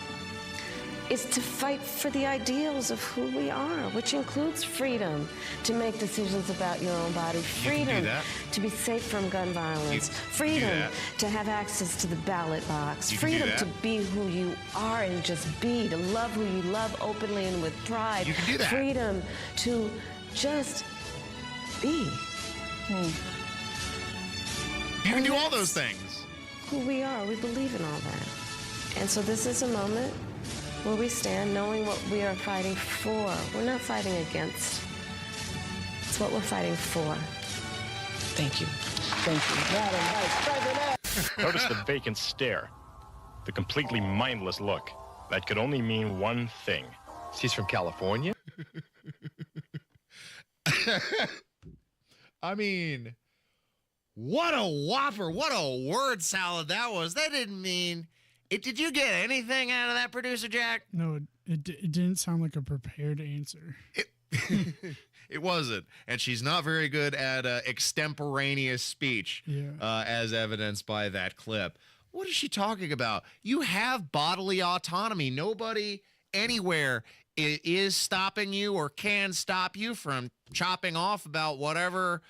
is to fight for the ideals of who we are, which includes freedom to make decisions about your own body, freedom to be safe from gun violence, freedom to have access to the ballot box, freedom to be who you are and just be, to love who you love openly and with pride, freedom to just be. You can do all those things. Who we are, we believe in all that. And so this is a moment where we stand knowing what we are fighting for. We're not fighting against. It's what we're fighting for. Thank you. Thank you. Madam Vice President. Notice the vacant stare, the completely mindless look. That could only mean one thing. She's from California? I mean, what a whopper. What a word salad that was. That didn't mean... Did you get anything out of that, producer Jack? No, it didn't sound like a prepared answer. It wasn't. And she's not very good at extemporaneous speech, as evidenced by that clip. What is she talking about? You have bodily autonomy. Nobody anywhere is stopping you or can stop you from chopping off about whatever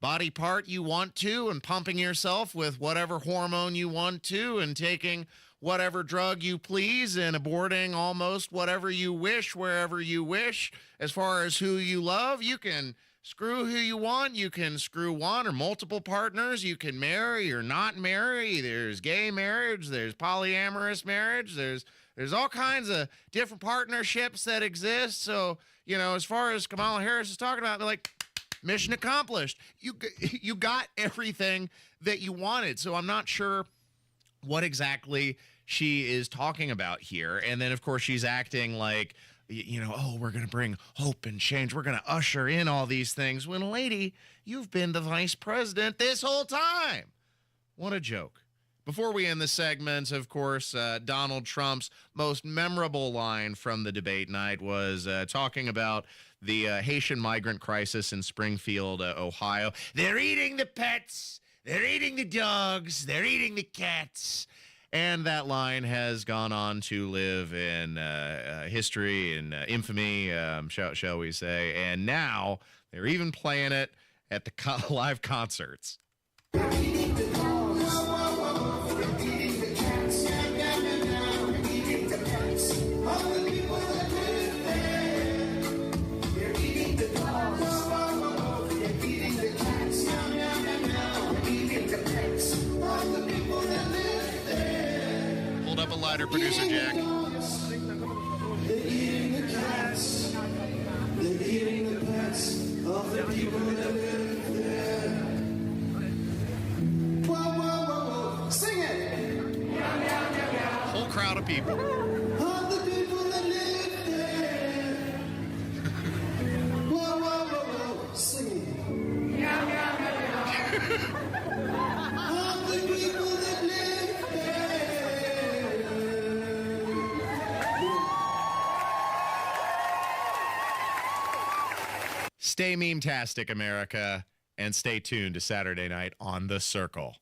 body part you want to and pumping yourself with whatever hormone you want to and taking whatever drug you please and aborting almost whatever you wish, wherever you wish. As far as who you love, you can screw who you want. You can screw one or multiple partners. You can marry or not marry. There's gay marriage. There's polyamorous marriage. There's all kinds of different partnerships that exist. So, you know, as far as Kamala Harris is talking about, they're like, mission accomplished. You got everything that you wanted. So I'm not sure what exactly she is talking about here. And then, of course, she's acting like, you know, oh, we're going to bring hope and change. We're going to usher in all these things. When, lady, you've been the vice president this whole time. What a joke. Before we end the segment, of course, Donald Trump's most memorable line from the debate night was talking about the Haitian migrant crisis in Springfield, Ohio. They're eating the pets. They're eating the dogs. They're eating the cats. And that line has gone on to live in history and infamy, shall we say. And now they're even playing it at the live concerts. Up a lighter, producer Jack. They're eating the cats. They're eating the pets of the people that live there. Whoa, whoa, whoa, whoa. Sing it. Whole crowd of people. Of the people that live there. Whoa, whoa, whoa, whoa. Sing it. Of the people that live there. Stay meme-tastic, America, and stay tuned to Saturday night on The Circle.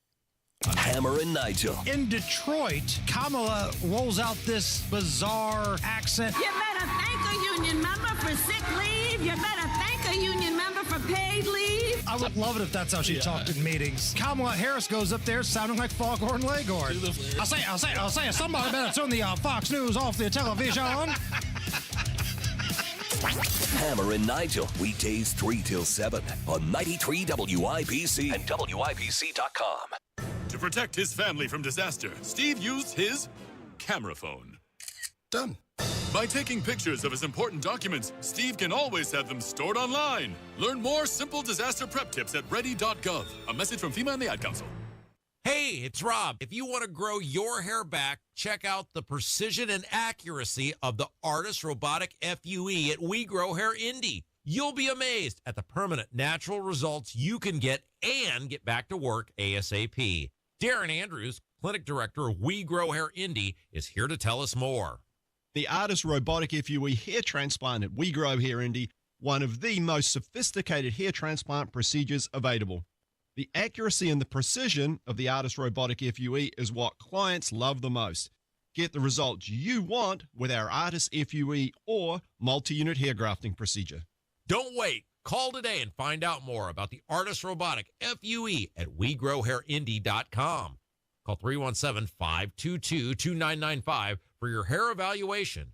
Hammer and Nigel. In Detroit, Kamala rolls out this bizarre accent. You better thank a union member for sick leave. You better thank a union member for paid leave. I would love it if that's how she talked in meetings. Kamala Harris goes up there sounding like Foghorn Leghorn. I'll say, somebody better turn the Fox News off the television. Hammer and Nigel, weekdays 3 till 7 on 93 WIPC and WIPC.com. To protect his family from disaster, Steve used his camera phone. Done. By taking pictures of his important documents, Steve can always have them stored online. Learn more simple disaster prep tips at ready.gov. A message from FEMA and the Ad Council. Hey, it's Rob. If you want to grow your hair back, check out the precision and accuracy of the Artis Robotic FUE at We Grow Hair Indie. You'll be amazed at the permanent natural results you can get and get back to work ASAP. Darren Andrews, Clinic Director of We Grow Hair Indie, is here to tell us more. The Artis Robotic FUE hair transplant at We Grow Hair Indie, one of the most sophisticated hair transplant procedures available. The accuracy and the precision of the Artis Robotic FUE is what clients love the most. Get the results you want with our Artis FUE or multi-unit hair grafting procedure. Don't wait. Call today and find out more about the Artis Robotic FUE at WeGrowHairIndie.com. Call 317-522-2995 for your hair evaluation.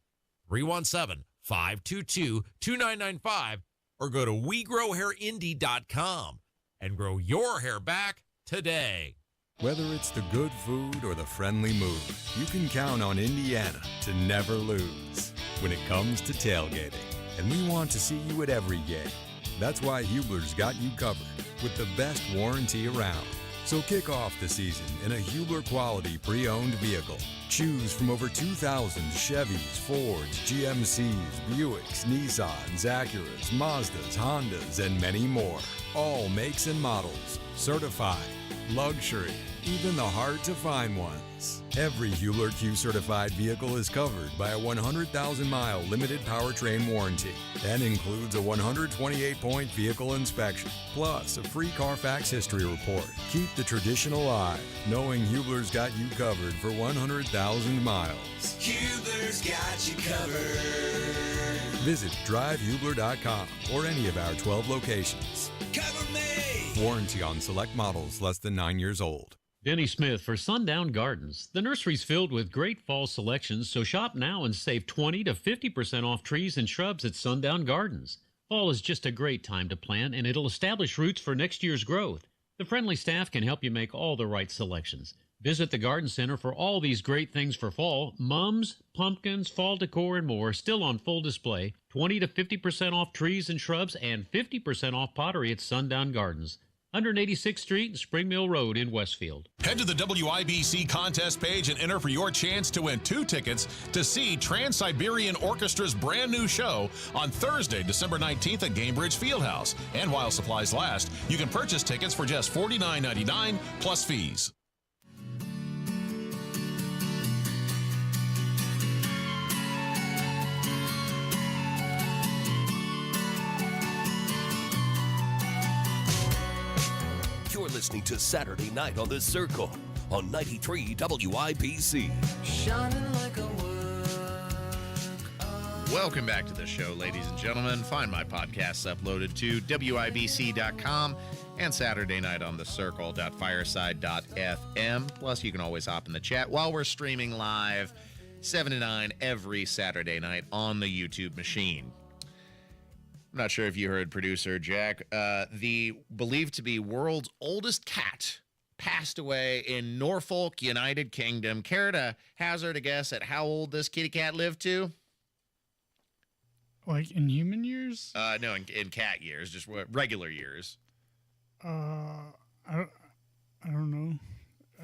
317-522-2995 or go to WeGrowHairIndie.com. and grow your hair back today. Whether it's the good food or the friendly mood, you can count on Indiana to never lose when it comes to tailgating. And we want to see you at every game. That's why Hubler's got you covered with the best warranty around. So kick off the season in a Hubler quality pre-owned vehicle. Choose from over 2,000 Chevys, Fords, GMCs, Buicks, Nissans, Acuras, Mazdas, Hondas, and many more. All makes and models, certified, luxury, even the hard-to-find ones. Every Hubler Q-certified vehicle is covered by a 100,000-mile limited powertrain warranty and includes a 128-point vehicle inspection, plus a free Carfax history report. Keep the tradition alive, knowing Hubler's got you covered for 100,000 miles. Hubler's got you covered. Visit drivehubler.com or any of our 12 locations. Cover me! Warranty on select models less than 9 years old. Denny Smith for Sundown Gardens. The nursery's filled with great fall selections, so shop now and save 20 to 50% off trees and shrubs at Sundown Gardens. Fall is just a great time to plant, and it'll establish roots for next year's growth. The friendly staff can help you make all the right selections. Visit the Garden Center for all these great things for fall. Mums, pumpkins, fall decor, and more still on full display. 20 to 50% off trees and shrubs and 50% off pottery at Sundown Gardens. 186th Street and Spring Mill Road in Westfield. Head to the WIBC contest page and enter for your chance to win 2 tickets to see Trans-Siberian Orchestra's brand new show on Thursday, December 19th at Gamebridge Fieldhouse. And while supplies last, you can purchase tickets for just $49.99 plus fees. You're listening to Saturday Night on the Circle on 93 WIBC. Shining like a Welcome back to the show, ladies and gentlemen. Find my podcasts uploaded to WIBC.com and Saturday Night on the Circle.fireside.fm. Plus, you can always hop in the chat while we're streaming live 7 to 9 every Saturday night on the YouTube machine. I'm not sure if you heard producer Jack. The believed to be world's oldest cat passed away in Norfolk, United Kingdom. Care to hazard a guess at how old this kitty cat lived to? Like in human years? No, in cat years, just regular years. I don't know.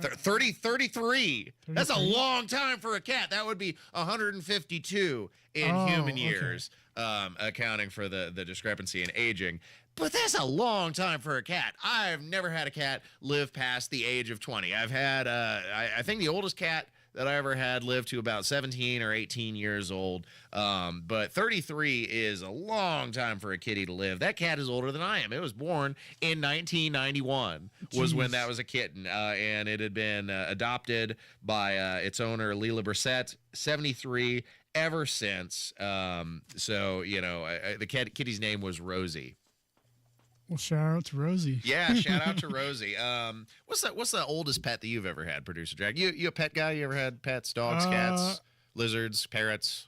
33. That's a long time for a cat. That would be 152 in human years, accounting for the discrepancy in aging. But that's a long time for a cat. I've never had a cat live past the age of 20. I've had, I think the oldest cat that I ever had lived to about 17 or 18 years old. But 33 is a long time for a kitty to live. That cat is older than I am. It was born in 1991 was when that was a kitten. And it had been adopted by its owner, Leela Brissett, 73 ever since. So, you know, the kitty's name was Rosie. Well, shout out to Rosie. Yeah, shout out to Rosie. What's the oldest pet that you've ever had, producer Jack? You a pet guy? You ever had pets, dogs, cats, lizards, parrots?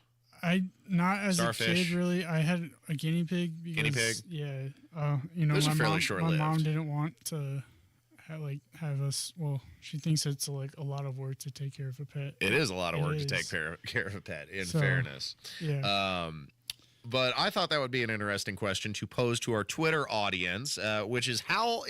Not as starfish? a kid, really. I had a guinea pig. Because, guinea pig? Yeah. You know, Those are fairly my short-lived. mom didn't want to have us. Well, she thinks it's like a lot of work to take care of a pet. It is a lot of work to take care of a pet. In fairness, yeah. But I thought that would be an interesting question to pose to our Twitter audience, which is how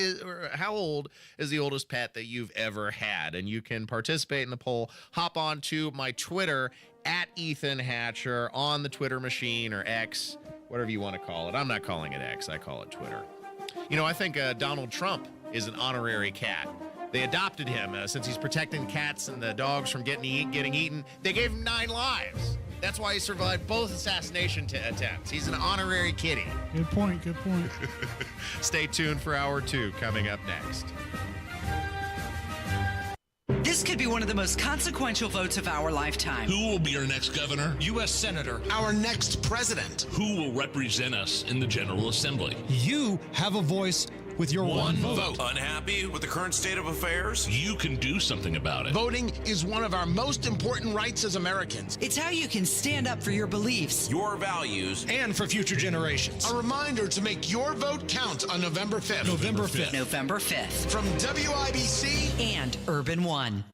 old is the oldest pet that you've ever had? And you can participate in the poll. Hop on to my Twitter at Ethan Hatcher on the Twitter machine or X, whatever you want to call it. I'm not calling it X. I call it Twitter. You know, I think Donald Trump is an honorary cat. They adopted him since he's protecting cats and the dogs from getting eaten. They gave him 9 lives. That's why he survived both assassination attempts. He's an honorary kitty. Good point. Good point. Stay tuned for hour 2 coming up next. This could be one of the most consequential votes of our lifetime. Who will be our next governor? U.S. Senator. Our next president. Who will represent us in the General Assembly? You have a voice with your one vote. Unhappy with the current state of affairs? You can do something about it. Voting is one of our most important rights as Americans. It's how you can stand up for your beliefs, your values, and for future generations. A reminder to make your vote count on November 5th. November 5th. November 5th. From WIBC and Urban One.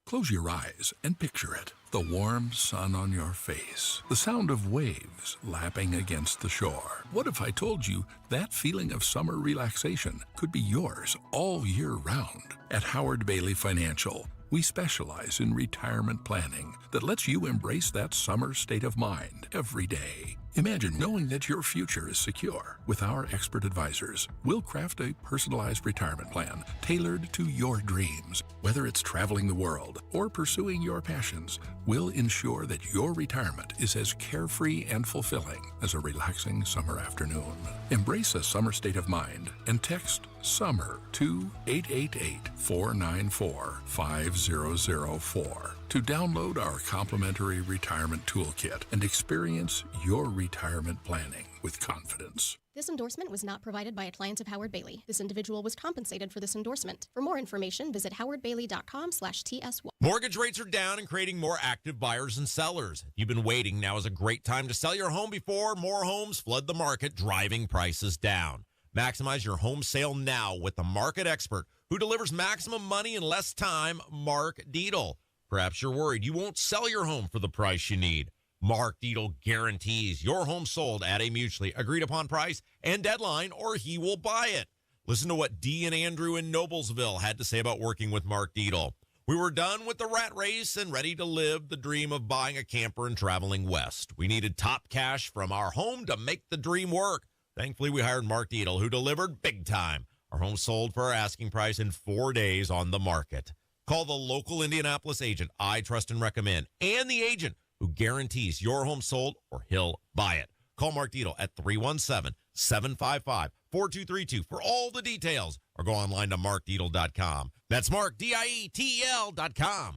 Close your eyes and picture it. The warm sun on your face. The sound of waves lapping against the shore. What if I told you that feeling of summer relaxation could be yours all year round? At Howard Bailey Financial, we specialize in retirement planning that lets you embrace that summer state of mind every day. Imagine knowing that your future is secure. With our expert advisors, we'll craft a personalized retirement plan tailored to your dreams. Whether it's traveling the world or pursuing your passions, we'll ensure that your retirement is as carefree and fulfilling as a relaxing summer afternoon. Embrace a summer state of mind and text SUMMER to 888-494-5004 to download our complimentary retirement toolkit and experience your retirement planning with confidence. This endorsement was not provided by a client of Howard Bailey. This individual was compensated for this endorsement. For more information, visit howardbailey.com/TS1. Mortgage rates are down and creating more active buyers and sellers. If you've been waiting, now is a great time to sell your home before more homes flood the market, driving prices down. Maximize your home sale now with the market expert who delivers maximum money in less time, Mark Dietel. Perhaps you're worried you won't sell your home for the price you need. Mark Dietel guarantees your home sold at a mutually agreed upon price and deadline, or he will buy it. Listen to what Dee and Andrew in Noblesville had to say about working with Mark Dietel. We were done with the rat race and ready to live the dream of buying a camper and traveling west. We needed top cash from our home to make the dream work. Thankfully, we hired Mark Dietel, who delivered big time. Our home sold for our asking price in 4 days on the market. Call the local Indianapolis agent I trust and recommend, and the agent who guarantees your home sold or he'll buy it. Call Mark Dietel at 317-755-4232 for all the details, or go online to markdietel.com. That's Mark, DIETL.com.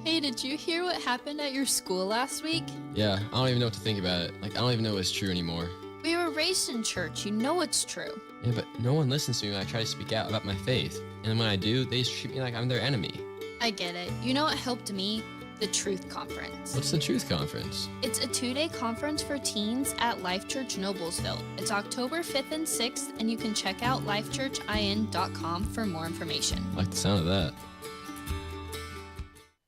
Hey, did you hear what happened at your school last week? Yeah, I don't even know what to think about it. I don't even know it's true anymore. We were raised in church. You know it's true. Yeah, but no one listens to me when I try to speak out about my faith. And when I do, they just treat me like I'm their enemy. I get it. You know what helped me? The Truth Conference. What's the Truth Conference? It's a 2-day conference for teens at Life Church Noblesville. It's October 5th and 6th, and you can check out lifechurchin.com for more information. I like the sound of that.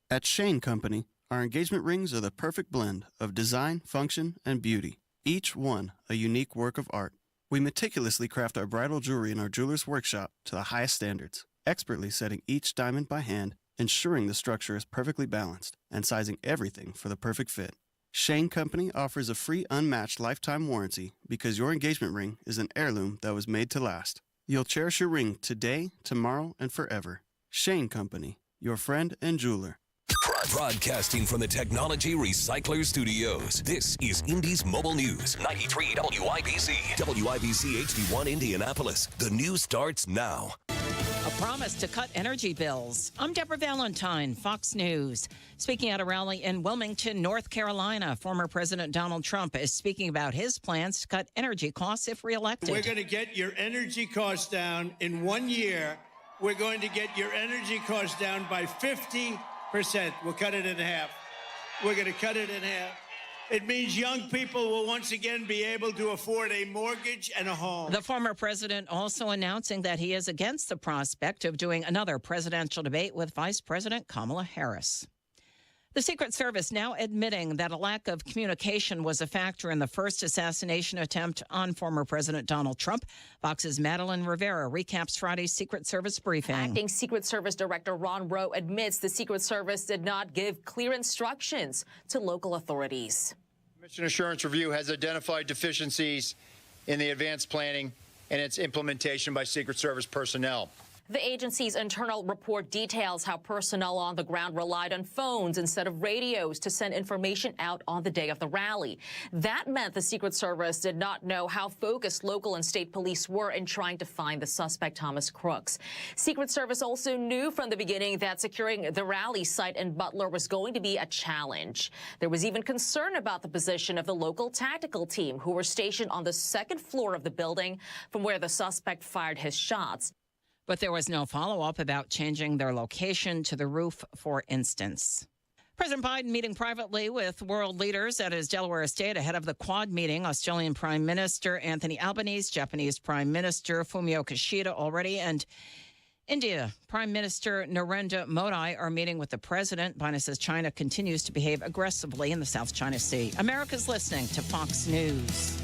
At Shane Company, our engagement rings are the perfect blend of design, function, and beauty. Each one a unique work of art. We meticulously craft our bridal jewelry in our jeweler's workshop to the highest standards, expertly setting each diamond by hand, ensuring the structure is perfectly balanced, and sizing everything for the perfect fit. Shane Company offers a free unmatched lifetime warranty because your engagement ring is an heirloom that was made to last. You'll cherish your ring today, tomorrow, and forever. Shane Company, your friend and jeweler. Broadcasting from the Technology Recycler Studios, this is Indy's Mobile News, 93 WIBC, WIBC HD1 Indianapolis. The news starts now. A promise to cut energy bills. I'm Deborah Valentine, Fox News. Speaking at a rally in Wilmington, North Carolina, former President Donald Trump is speaking about his plans to cut energy costs if reelected. We're going to get your energy costs down in 1 year. We're going to get your energy costs down by 50%. We'll cut it in half. We're going to cut it in half. It means young people will once again be able to afford a mortgage and a home. The former president also announcing that he is against the prospect of doing another presidential debate with Vice President Kamala Harris. The Secret Service now admitting that a lack of communication was a factor in the first assassination attempt on former President Donald Trump. Fox's Madeline Rivera recaps Friday's Secret Service briefing. Acting Secret Service Director Ron Rowe admits the Secret Service did not give clear instructions to local authorities. Mission Assurance Review has identified deficiencies in the advanced planning and its implementation by Secret Service personnel. The agency's internal report details how personnel on the ground relied on phones instead of radios to send information out on the day of the rally. That meant the Secret Service did not know how focused local and state police were in trying to find the suspect, Thomas Crooks. Secret Service also knew from the beginning that securing the rally site in Butler was going to be a challenge. There was even concern about the position of the local tactical team who were stationed on the second floor of the building from where the suspect fired his shots. But there was no follow-up about changing their location to the roof, for instance. President Biden meeting privately with world leaders at his Delaware estate ahead of the Quad meeting. Australian Prime Minister Anthony Albanese, Japanese Prime Minister Fumio Kishida already, and India Prime Minister Narendra Modi are meeting with the president. Biden says China continues to behave aggressively in the South China Sea. America's listening to Fox News.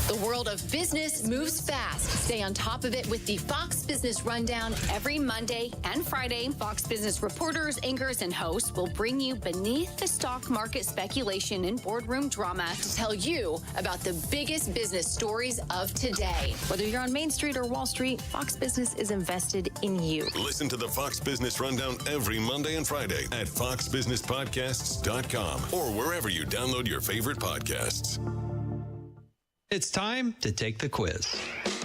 The world of business moves fast. Stay on top of it with the Fox Business Rundown every Monday and Friday. Fox Business reporters, anchors, and hosts will bring you beneath the stock market speculation and boardroom drama to tell you about the biggest business stories of today. Whether you're on Main Street or Wall Street, Fox Business is invested in you. Listen to the Fox Business Rundown every Monday and Friday at foxbusinesspodcasts.com or wherever you download your favorite podcasts. It's time to take the quiz.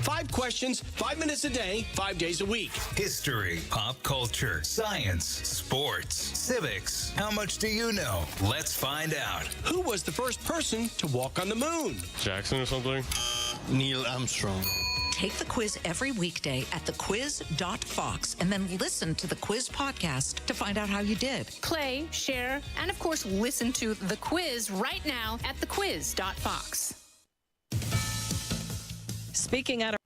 5 questions, 5 minutes a day, 5 days a week. History, pop culture, science, sports, civics. How much do you know? Let's find out. Who was the first person to walk on the moon? Jackson or something? Neil Armstrong. Take the quiz every weekday at thequiz.fox and then listen to the quiz podcast to find out how you did. Play, share, and of course, listen to the quiz right now at thequiz.fox. Speaking out of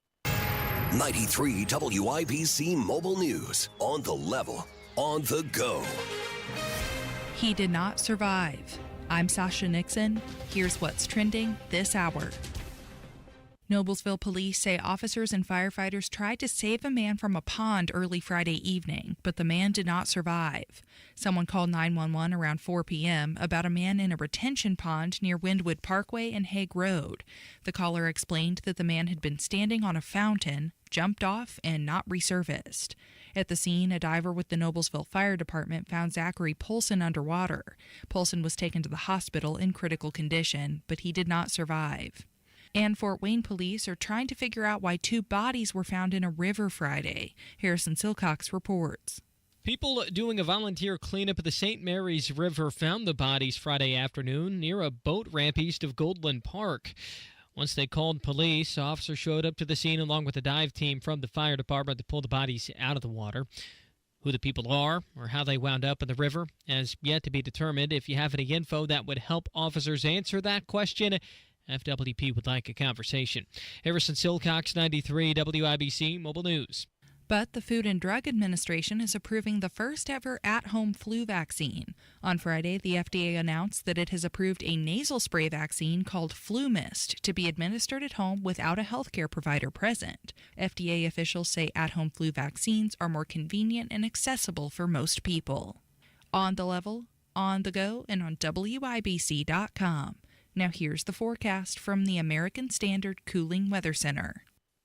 93 WIBC Mobile News. On the level, on the go. He did not survive. I'm Sasha Nixon. Here's what's trending this hour. Noblesville police say officers and firefighters tried to save a man from a pond early Friday evening, but the man did not survive. Someone called 911 around 4 p.m. about a man in a retention pond near Windwood Parkway and Hague Road. The caller explained that the man had been standing on a fountain, jumped off, and not resurfaced. At the scene, a diver with the Noblesville Fire Department found Zachary Polson underwater. Polson was taken to the hospital in critical condition, but he did not survive. And Fort Wayne police are trying to figure out why 2 bodies were found in a river Friday. Harrison Silcox reports. People doing a volunteer cleanup at the St. Mary's River found the bodies Friday afternoon near a boat ramp east of Goldland Park. Once they called police, officers showed up to the scene along with a dive team from the fire department to pull the bodies out of the water. Who the people are or how they wound up in the river has yet to be determined. If you have any info that would help officers answer that question, FWP would like a conversation. Harrison Silcox, 93 WIBC Mobile News. But the Food and Drug Administration is approving the first ever at-home flu vaccine. On Friday, the FDA announced that it has approved a nasal spray vaccine called FluMist to be administered at home without a healthcare provider present. FDA officials say at-home flu vaccines are more convenient and accessible for most people. On the level, on the go, and on WIBC.com. Now here's the forecast from the American Standard Cooling Weather Center.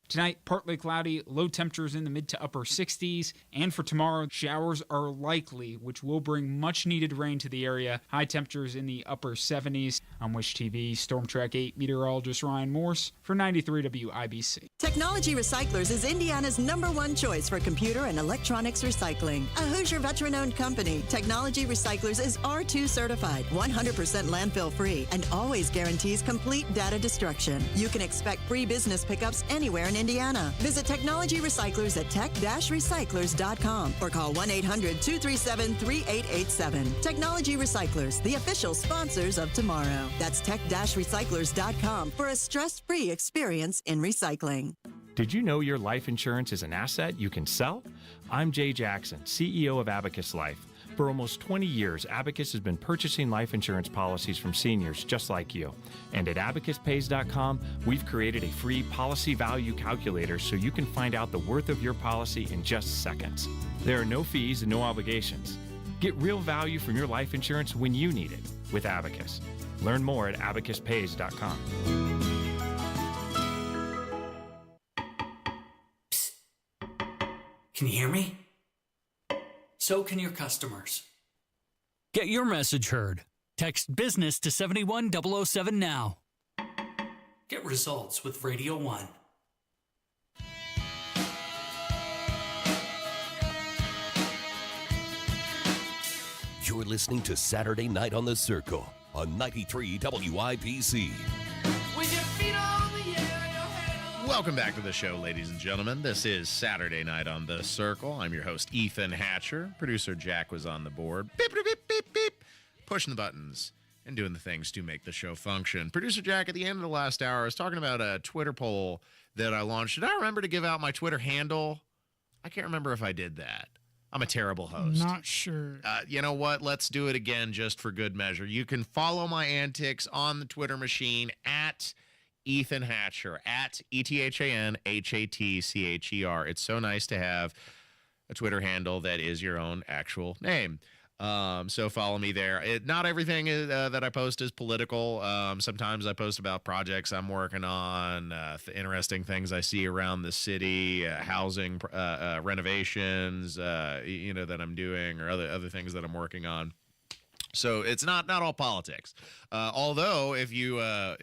Tonight, partly cloudy, low temperatures in the mid to upper 60s. And for tomorrow, showers are likely, which will bring much needed rain to the area. High temperatures in the upper 70s. I'm Wish TV Storm Track 8 meteorologist Ryan Morse for 93 WIBC. Technology Recyclers is Indiana's #1 choice for computer and electronics recycling. A Hoosier veteran-owned company, Technology Recyclers is R2 certified, 100% landfill free, and always guarantees complete data destruction. You can expect free business pickups anywhere in Indiana. Visit Technology Recyclers at tech-recyclers.com or call 1-800-237-3887. Technology Recyclers, the official sponsors of tomorrow. That's tech-recyclers.com for a stress-free experience in recycling. Did you know your life insurance is an asset you can sell? I'm Jay Jackson, CEO of Abacus Life. For almost 20 years, Abacus has been purchasing life insurance policies from seniors just like you. And at abacuspays.com, we've created a free policy value calculator so you can find out the worth of your policy in just seconds. There are no fees and no obligations. Get real value from your life insurance when you need it with Abacus. Learn more at abacuspays.com. Can you hear me? So can your customers. Get your message heard. Text business to 71007 now. Get results with Radio 1. You're listening to Saturday Night on the Circle on 93 WIBC. With your feet on the air. Welcome back to the show, ladies and gentlemen. This is Saturday Night on the Circle. I'm your host, Ethan Hatcher. Producer Jack was on the board. Beep, beep, beep, beep, beep. Pushing the buttons and doing the things to make the show function. Producer Jack, at the end of the last hour, I was talking about a Twitter poll that I launched. Did I remember to give out my Twitter handle? I can't remember if I did that. I'm a terrible host. Not sure. You know what? Let's do it again just for good measure. You can follow my antics on the Twitter machine at Ethan Hatcher, at ETHANHATCHER. It's so nice to have a Twitter handle that is your own actual name. So follow me there. Not everything that I post is political. Sometimes I post about projects I'm working on, interesting things I see around the city, housing renovations, that I'm doing, or other things that I'm working on. So it's not all politics. Although, if you I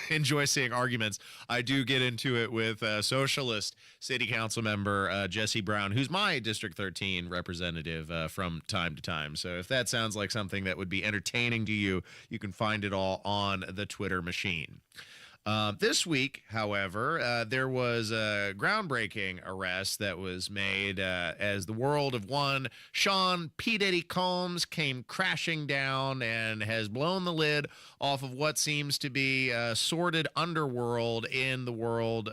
enjoy seeing arguments, I do get into it with socialist city council member Jesse Brown, who's my District 13 representative from time to time. So if that sounds like something that would be entertaining to you, you can find it all on the Twitter machine. This week, however, there was a groundbreaking arrest that was made as the world of one Sean P. Diddy Combs came crashing down and has blown the lid off of what seems to be a sordid underworld in the world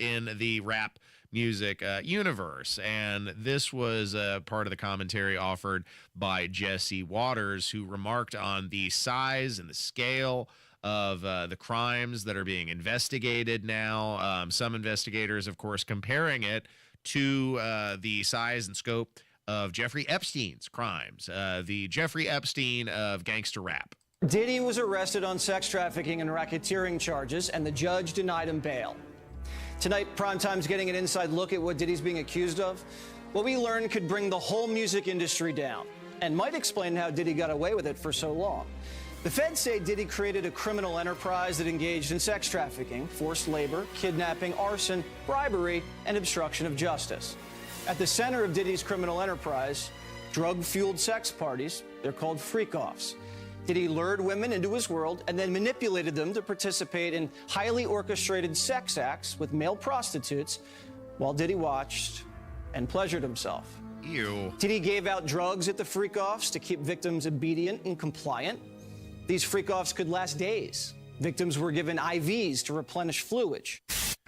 in the rap music universe. And this was part of the commentary offered by Jesse Waters, who remarked on the size and the scale of the crimes that are being investigated now. Some investigators, of course, comparing it to the size and scope of Jeffrey Epstein's crimes, the Jeffrey Epstein of gangster rap. Diddy was arrested on sex trafficking and racketeering charges, and the judge denied him bail. Tonight, Primetime's getting an inside look at what Diddy's being accused of. What we learned could bring the whole music industry down and might explain how Diddy got away with it for so long. The feds say Diddy created a criminal enterprise that engaged in sex trafficking, forced labor, kidnapping, arson, bribery, and obstruction of justice. At the center of Diddy's criminal enterprise, drug-fueled sex parties. They're called freak-offs. Diddy lured women into his world and then manipulated them to participate in highly orchestrated sex acts with male prostitutes while Diddy watched and pleasured himself. Ew. Diddy gave out drugs at the freak-offs to keep victims obedient and compliant. These freak-offs could last days. Victims were given IVs to replenish fluid.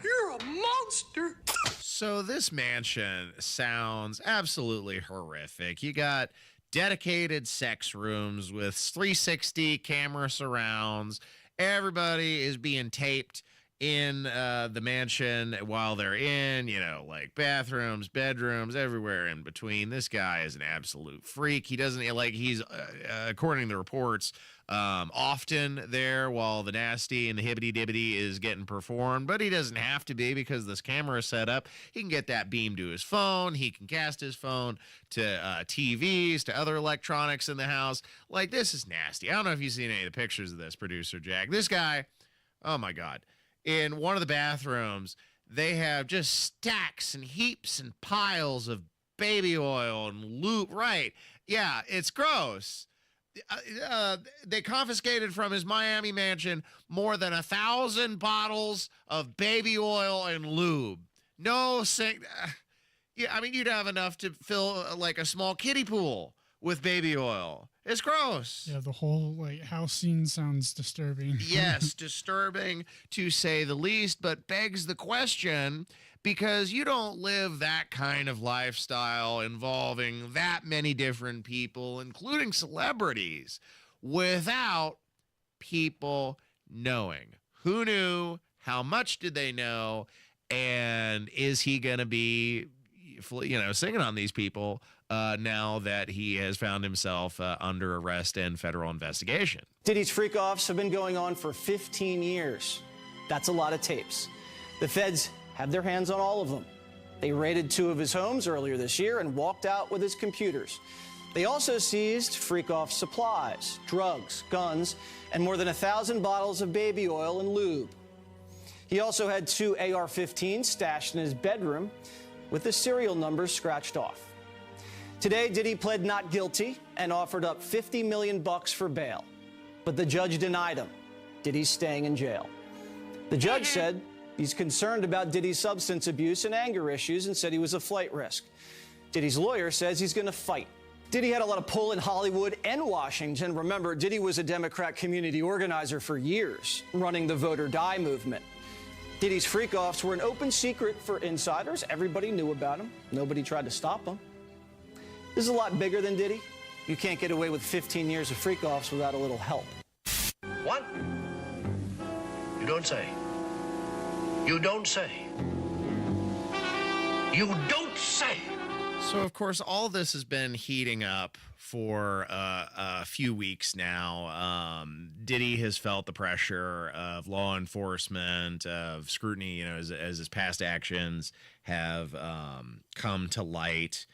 You're a monster. So this mansion sounds absolutely horrific. You got dedicated sex rooms with 360 camera surrounds. Everybody is being taped in the mansion while they're in, like bathrooms, bedrooms, everywhere in between. This guy is an absolute freak. He doesn't, he's, according to the reports, often there while the nasty and the hibbity-dibbity is getting performed, but he doesn't have to be because this camera is set up. He can get that beam to his phone. He can cast his phone to TVs, to other electronics in the house. This is nasty. I don't know if you've seen any of the pictures of this, producer Jack. This guy, oh my God. In one of the bathrooms, they have just stacks and heaps and piles of baby oil and lube. Right. Yeah, it's gross. They confiscated from his Miami mansion more than 1,000 bottles of baby oil and lube. You'd have enough to fill a small kiddie pool with baby oil. It's gross. Yeah, the whole house scene sounds disturbing. Yes, disturbing to say the least, but begs the question because you don't live that kind of lifestyle involving that many different people, including celebrities, without people knowing. Who knew? How much did they know? And is he going to be, singing on these people now that he has found himself under arrest and federal investigation? Diddy's freak-offs have been going on for 15 years. That's a lot of tapes. The feds have their hands on all of them. They raided 2 of his homes earlier this year and walked out with his computers. They also seized freak-off supplies, drugs, guns, and more than 1,000 bottles of baby oil and lube. He also had 2 AR-15s stashed in his bedroom with the serial numbers scratched off. Today, Diddy pled not guilty and offered up $50 million for bail. But the judge denied him. Diddy's staying in jail. The judge said he's concerned about Diddy's substance abuse and anger issues and said he was a flight risk. Diddy's lawyer says he's going to fight. Diddy had a lot of pull in Hollywood and Washington. Remember, Diddy was a Democrat community organizer for years, running the Vote or Die movement. Diddy's freak-offs were an open secret for insiders. Everybody knew about him. Nobody tried to stop him. This is a lot bigger than Diddy. You can't get away with 15 years of freak-offs without a little help. What? You don't say. You don't say. You don't say. So, of course, all this has been heating up for a few weeks now. Diddy has felt the pressure of law enforcement, of scrutiny, as his past actions have come to light.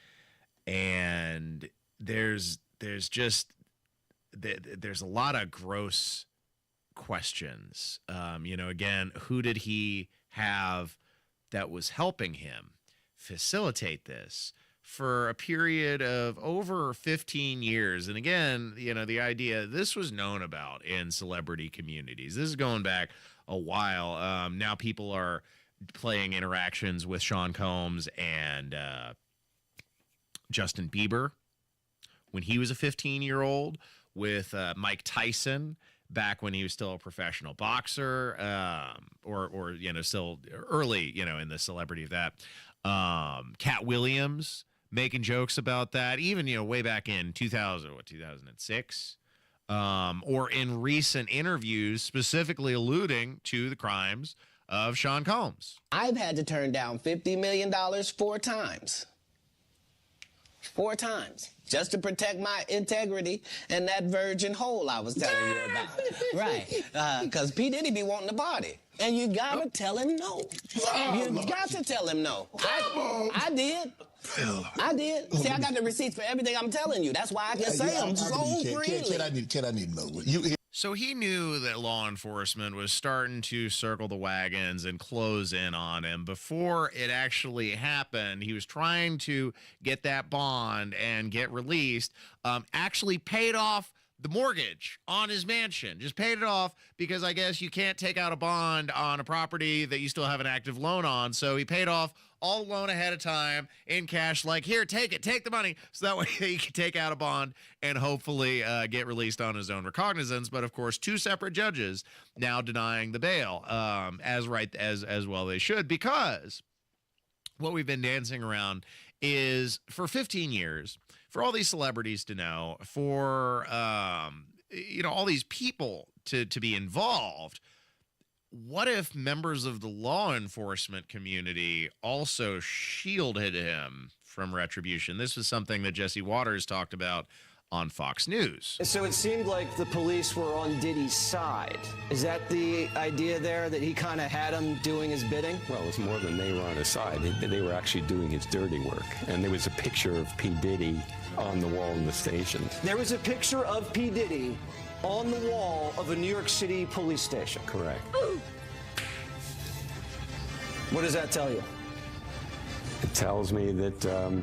And there's just there's a lot of gross questions. Again, who did he have that was helping him facilitate this for a period of over 15 years? And again, the idea, this was known about in celebrity communities. This is going back a while. Now people are playing interactions with Sean Combs and Justin Bieber when he was a 15-year-old, with Mike Tyson back when he was still a professional boxer, or still early, in the celebrity of that. Cat Williams making jokes about that, even, way back in 2006, or in recent interviews specifically alluding to the crimes of Sean Combs. I've had to turn down $50 million 4 times. 4 times. Just to protect my integrity and that virgin hole I was telling you about. Right. Because P. Diddy be wanting the body. And you gotta tell him no. You got to tell him no. I did. I did. See, I got the receipts for everything I'm telling you. That's why I can say them so freely. Kid, I need to know. So he knew that law enforcement was starting to circle the wagons and close in on him before it actually happened. He was trying to get that bond and get released, actually paid off the mortgage on his mansion. Just paid it off because I guess you can't take out a bond on a property that you still have an active loan on. So he paid off all the loan ahead of time in cash, like, here, take it, take the money. So that way he can take out a bond and hopefully get released on his own recognizance. But of course, 2 separate judges now denying the bail, as well they should, because what we've been dancing around is for 15 years, for all these celebrities to know, for all these people to be involved. What if members of the law enforcement community also shielded him from retribution? This was something that Jesse Waters talked about on Fox News. So it seemed like the police were on Diddy's side. Is that the idea there, that he kind of had him doing his bidding? Well, it was more than they were on his side. They were actually doing his dirty work. And there was a picture of P. Diddy on the wall in the station. There was a picture of P. Diddy on the wall of a New York City police station. Correct. What does that tell you? It tells me that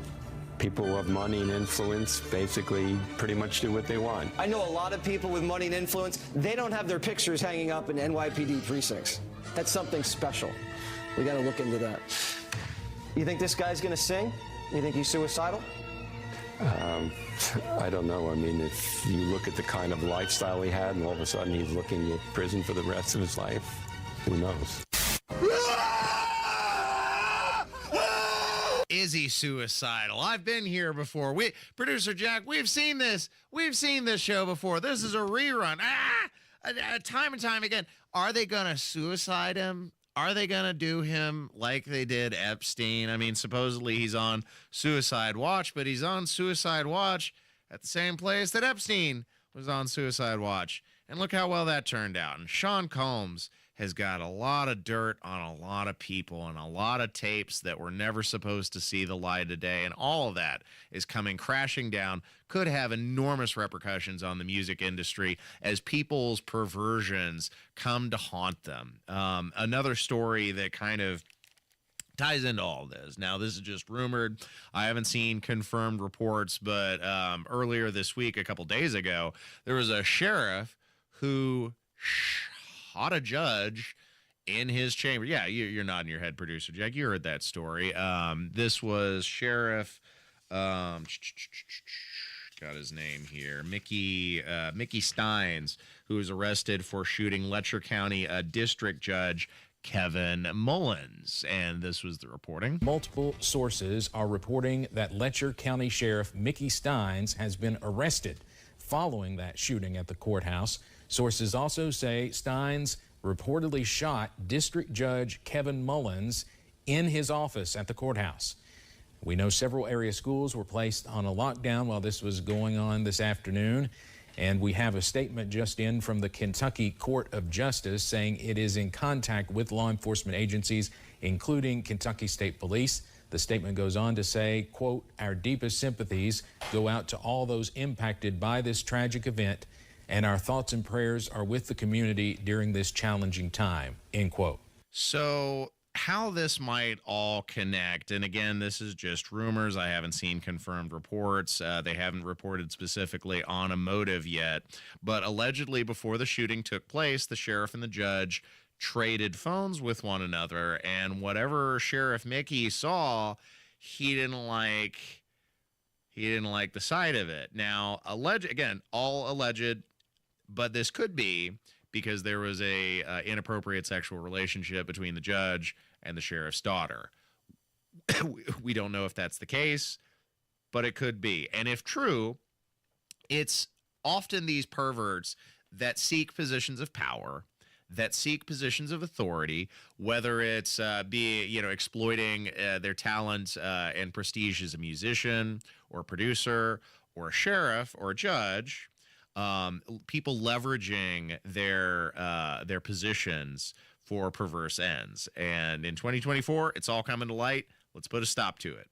people who have money and influence basically pretty much do what they want. I know a lot of people with money and influence, they don't have their pictures hanging up in NYPD precincts. That's something special. We got to look into that. You think this guy's going to sing? You think he's suicidal? I don't know. I mean, if you look at the kind of lifestyle he had and all of a sudden he's looking at prison for the rest of his life, who knows? Is he suicidal? I've been here before. Producer Jack, we've seen this. We've seen this show before. This is a rerun. Time and time again. Are they going to suicide him? Are they going to do him like they did Epstein? I mean, supposedly he's on suicide watch, but he's on suicide watch at the same place that Epstein was on suicide watch. And look how well that turned out. And Sean Combs has got a lot of dirt on a lot of people and a lot of tapes that were never supposed to see the light of day. And all of that is coming crashing down, could have enormous repercussions on the music industry as people's perversions come to haunt them. Another story that kind of ties into all this. Now, this is just rumored. I haven't seen confirmed reports, but earlier this week, a couple days ago, there was a sheriff who shot a judge in his chamber. Yeah, you're nodding your head, producer Jack. You heard that story. This was Sheriff, got his name here, Mickey Steins, who was arrested for shooting Letcher County District Judge Kevin Mullins. And this was the reporting. Multiple sources are reporting that Letcher County Sheriff Mickey Steins has been arrested following that shooting at the courthouse. Sources also say Steins reportedly shot District Judge Kevin Mullins in his office at the courthouse. We know several area schools were placed on a lockdown while this was going on this afternoon, and we have a statement just in from the Kentucky Court of Justice saying it is in contact with law enforcement agencies, including Kentucky State Police. The statement goes on to say, quote, "Our deepest sympathies go out to all those impacted by this tragic event. and our thoughts and prayers are with the community during this challenging time, end quote. So how this might all connect, and again, this is just rumors. I haven't seen confirmed reports. They haven't reported specifically on a motive yet, but allegedly before the shooting took place, the sheriff and the judge traded phones with one another, and whatever Sheriff Mickey saw, he didn't like the sight of it. Now, all alleged, but this could be because there was a inappropriate sexual relationship between the judge and the sheriff's daughter. We don't know if that's the case, but it could be. And if true, it's often these perverts that seek positions of power, that seek positions of authority, whether it's exploiting their talent and prestige as a musician or producer or a sheriff or a judge, people leveraging their positions for perverse ends. And in 2024, it's all coming to light. Let's put a stop to it.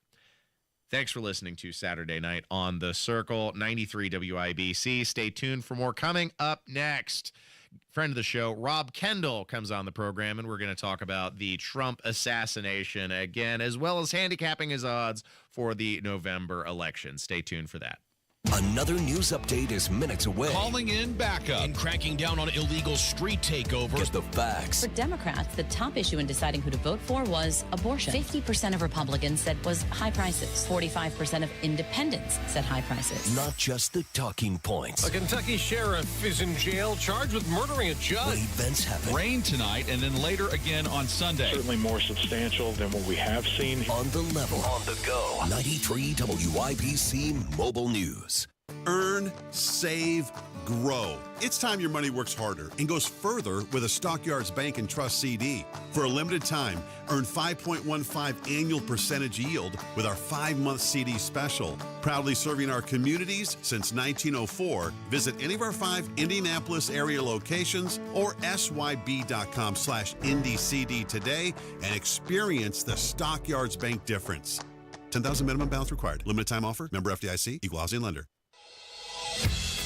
Thanks for listening to Saturday Night on the Circle, 93 WIBC. Stay tuned for more coming up next. Friend of the show, Rob Kendall, comes on the program, and we're going to talk about the Trump assassination again, as well as handicapping his odds for the November election. Stay tuned for that. Another news update is minutes away. Calling in backup and cracking down on illegal street takeovers. Get the facts. For Democrats, the top issue in deciding who to vote for was abortion. 50% of Republicans said was high prices. 45% of independents said high prices. Not just the talking points. A Kentucky sheriff is in jail charged with murdering a judge. What events happen? Rain tonight and then later again on Sunday. Certainly more substantial than what we have seen. On the level. On the go. 93 WIBC Mobile News. Earn, save, grow. It's time your money works harder and goes further with a Stockyards Bank and Trust CD. For a limited time, earn 5.15 annual percentage yield with our 5-month CD special. Proudly serving our communities since 1904. Visit any of our 5 Indianapolis area locations or syb.com/IndyCD today and experience the Stockyards Bank difference. 10,000 minimum balance required. Limited time offer. Member FDIC. Equal housing lender.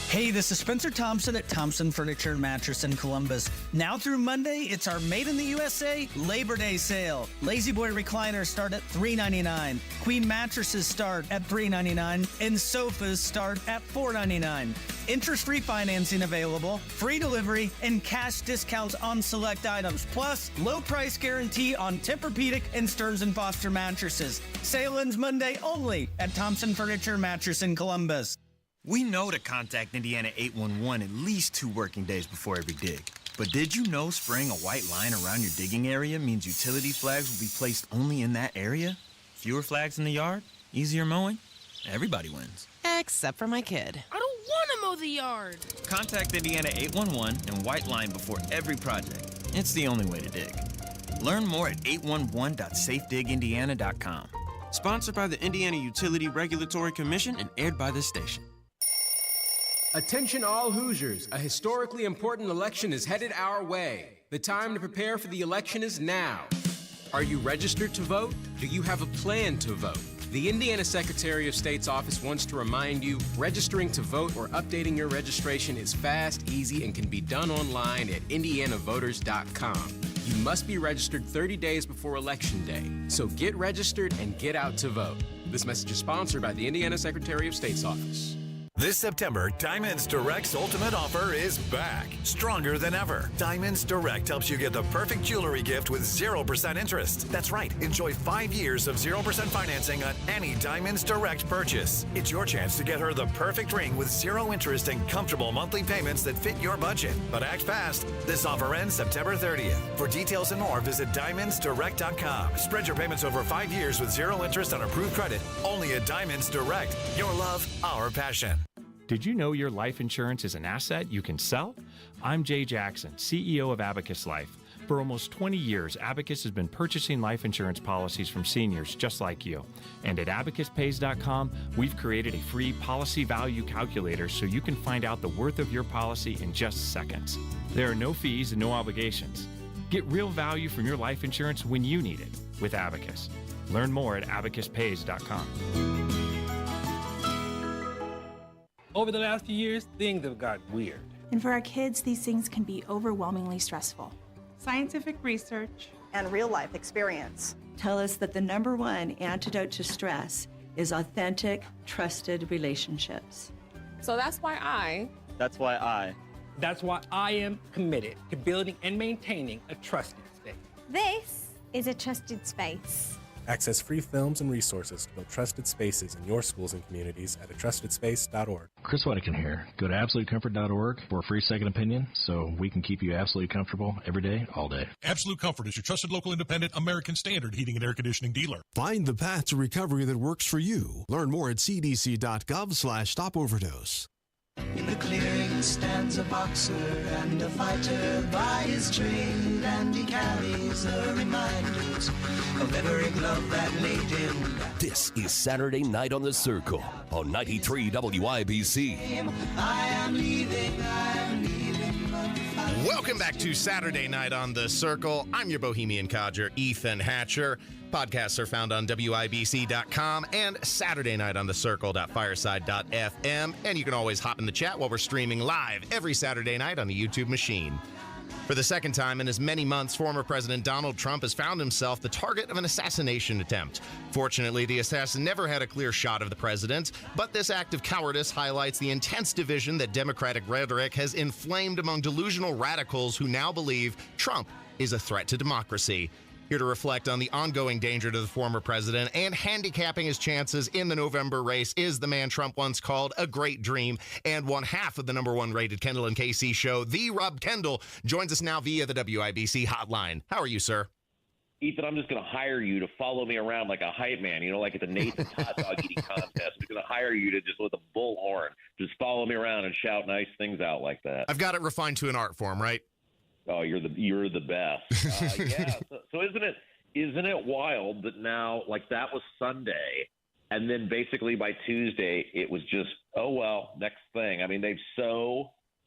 Hey, this is Spencer Thompson at Thompson Furniture and Mattress in Columbus. Now through Monday, it's our Made in the USA Labor Day sale. Lazy Boy recliners start at $3.99. Queen mattresses start at $3.99. And sofas start at $4.99. Interest-free financing available, free delivery, and cash discounts on select items. Plus, low price guarantee on Tempur-Pedic and Stearns & Foster mattresses. Sale ends Monday only at Thompson Furniture Mattress in Columbus. We know to contact Indiana 811 at least 2 working days before every dig. But did you know spraying a white line around your digging area means utility flags will be placed only in that area? Fewer flags in the yard? Easier mowing? Everybody wins. Except for my kid. I don't want to mow the yard. Contact Indiana 811 and white line before every project. It's the only way to dig. Learn more at 811.safedigindiana.com. Sponsored by the Indiana Utility Regulatory Commission and aired by this station. Attention all Hoosiers, a historically important election is headed our way. The time to prepare for the election is now. Are you registered to vote? Do you have a plan to vote? The Indiana Secretary of State's office wants to remind you, registering to vote or updating your registration is fast, easy, and can be done online at indianavoters.com. You must be registered 30 days before Election Day, so get registered and get out to vote. This message is sponsored by the Indiana Secretary of State's office. This September, Diamonds Direct's ultimate offer is back, stronger than ever. Diamonds Direct helps you get the perfect jewelry gift with 0% interest. That's right, enjoy 5 years of 0% financing on any Diamonds Direct purchase. It's your chance to get her the perfect ring with 0 interest and comfortable monthly payments that fit your budget. But act fast. This offer ends September 30th. For details and more, visit diamondsdirect.com. Spread your payments over 5 years with 0 interest on approved credit. Only at Diamonds Direct. Your love, our passion. Did you know your life insurance is an asset you can sell? I'm Jay Jackson, CEO of Abacus Life. For almost 20 years, Abacus has been purchasing life insurance policies from seniors just like you. And at abacuspays.com, we've created a free policy value calculator so you can find out the worth of your policy in just seconds. There are no fees and no obligations. Get real value from your life insurance when you need it with Abacus. Learn more at abacuspays.com. Over the last few years, things have gotten weird. And for our kids, these things can be overwhelmingly stressful. Scientific research and real-life experience tell us that the #1 antidote to stress is authentic, trusted relationships. So that's why I That's why I am committed to building and maintaining a trusted space. This is a trusted space. Access free films and resources to build trusted spaces in your schools and communities at atrustedspace.org. Chris Whittakin here. Go to AbsoluteComfort.org for a free second opinion so we can keep you absolutely comfortable every day, all day. Absolute Comfort is your trusted local independent American Standard heating and air conditioning dealer. Find the path to recovery that works for you. Learn more at cdc.gov/stopoverdose. In the clearing stands a boxer and a fighter. By his trade and he carries the reminders of every glove that laid him. This is Saturday Night on the Circle on 93 WIBC. I am leaving. Welcome back to Saturday Night on the Circle. I'm your Bohemian codger, Ethan Hatcher. Podcasts are found on WIBC.com and SaturdayNightOnTheCircle.fireside.fm. And you can always hop in the chat while we're streaming live every Saturday night on the YouTube machine. For the second time in as many months, former President Donald Trump has found himself the target of an assassination attempt. Fortunately, the assassin never had a clear shot of the president, but this act of cowardice highlights the intense division that Democratic rhetoric has inflamed among delusional radicals who now believe Trump is a threat to democracy. Here to reflect on the ongoing danger to the former president and handicapping his chances in the November race is the man Trump once called a great dream and one half of the #1 rated Kendall and KC show. The Rob Kendall joins us now via the WIBC hotline. How are you, sir? Ethan, I'm just going to hire you to follow me around like a hype man, you know, like at the Nathan's hot dog eating contest. I'm going to hire you to just with a bullhorn, just follow me around and shout nice things out like that. I've got it refined to an art form, right? Oh, you're the best. Yeah. So isn't it wild that now, like, that was Sunday, and then basically by Tuesday it was just, oh well, next thing. I mean, the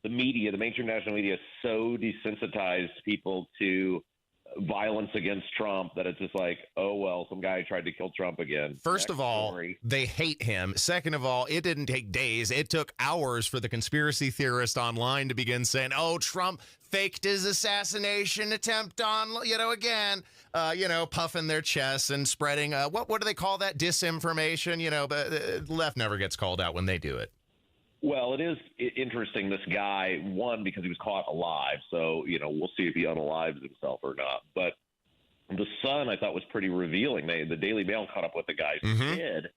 media, the mainstream national media, so desensitized people to violence against Trump that it's just like, oh well, some guy tried to kill Trump again. First of all, they hate him. Second of all, it didn't take days. It took hours for the conspiracy theorist online to begin saying, oh, Trump faked his assassination attempt on, again, puffing their chests and spreading, what do they call that? Disinformation, but the left never gets called out when they do it. Well, it is interesting, this guy, one, because he was caught alive. So, we'll see if he unalives himself or not. But the Sun, I thought, was pretty revealing. The Daily Mail caught up with the guy's kid,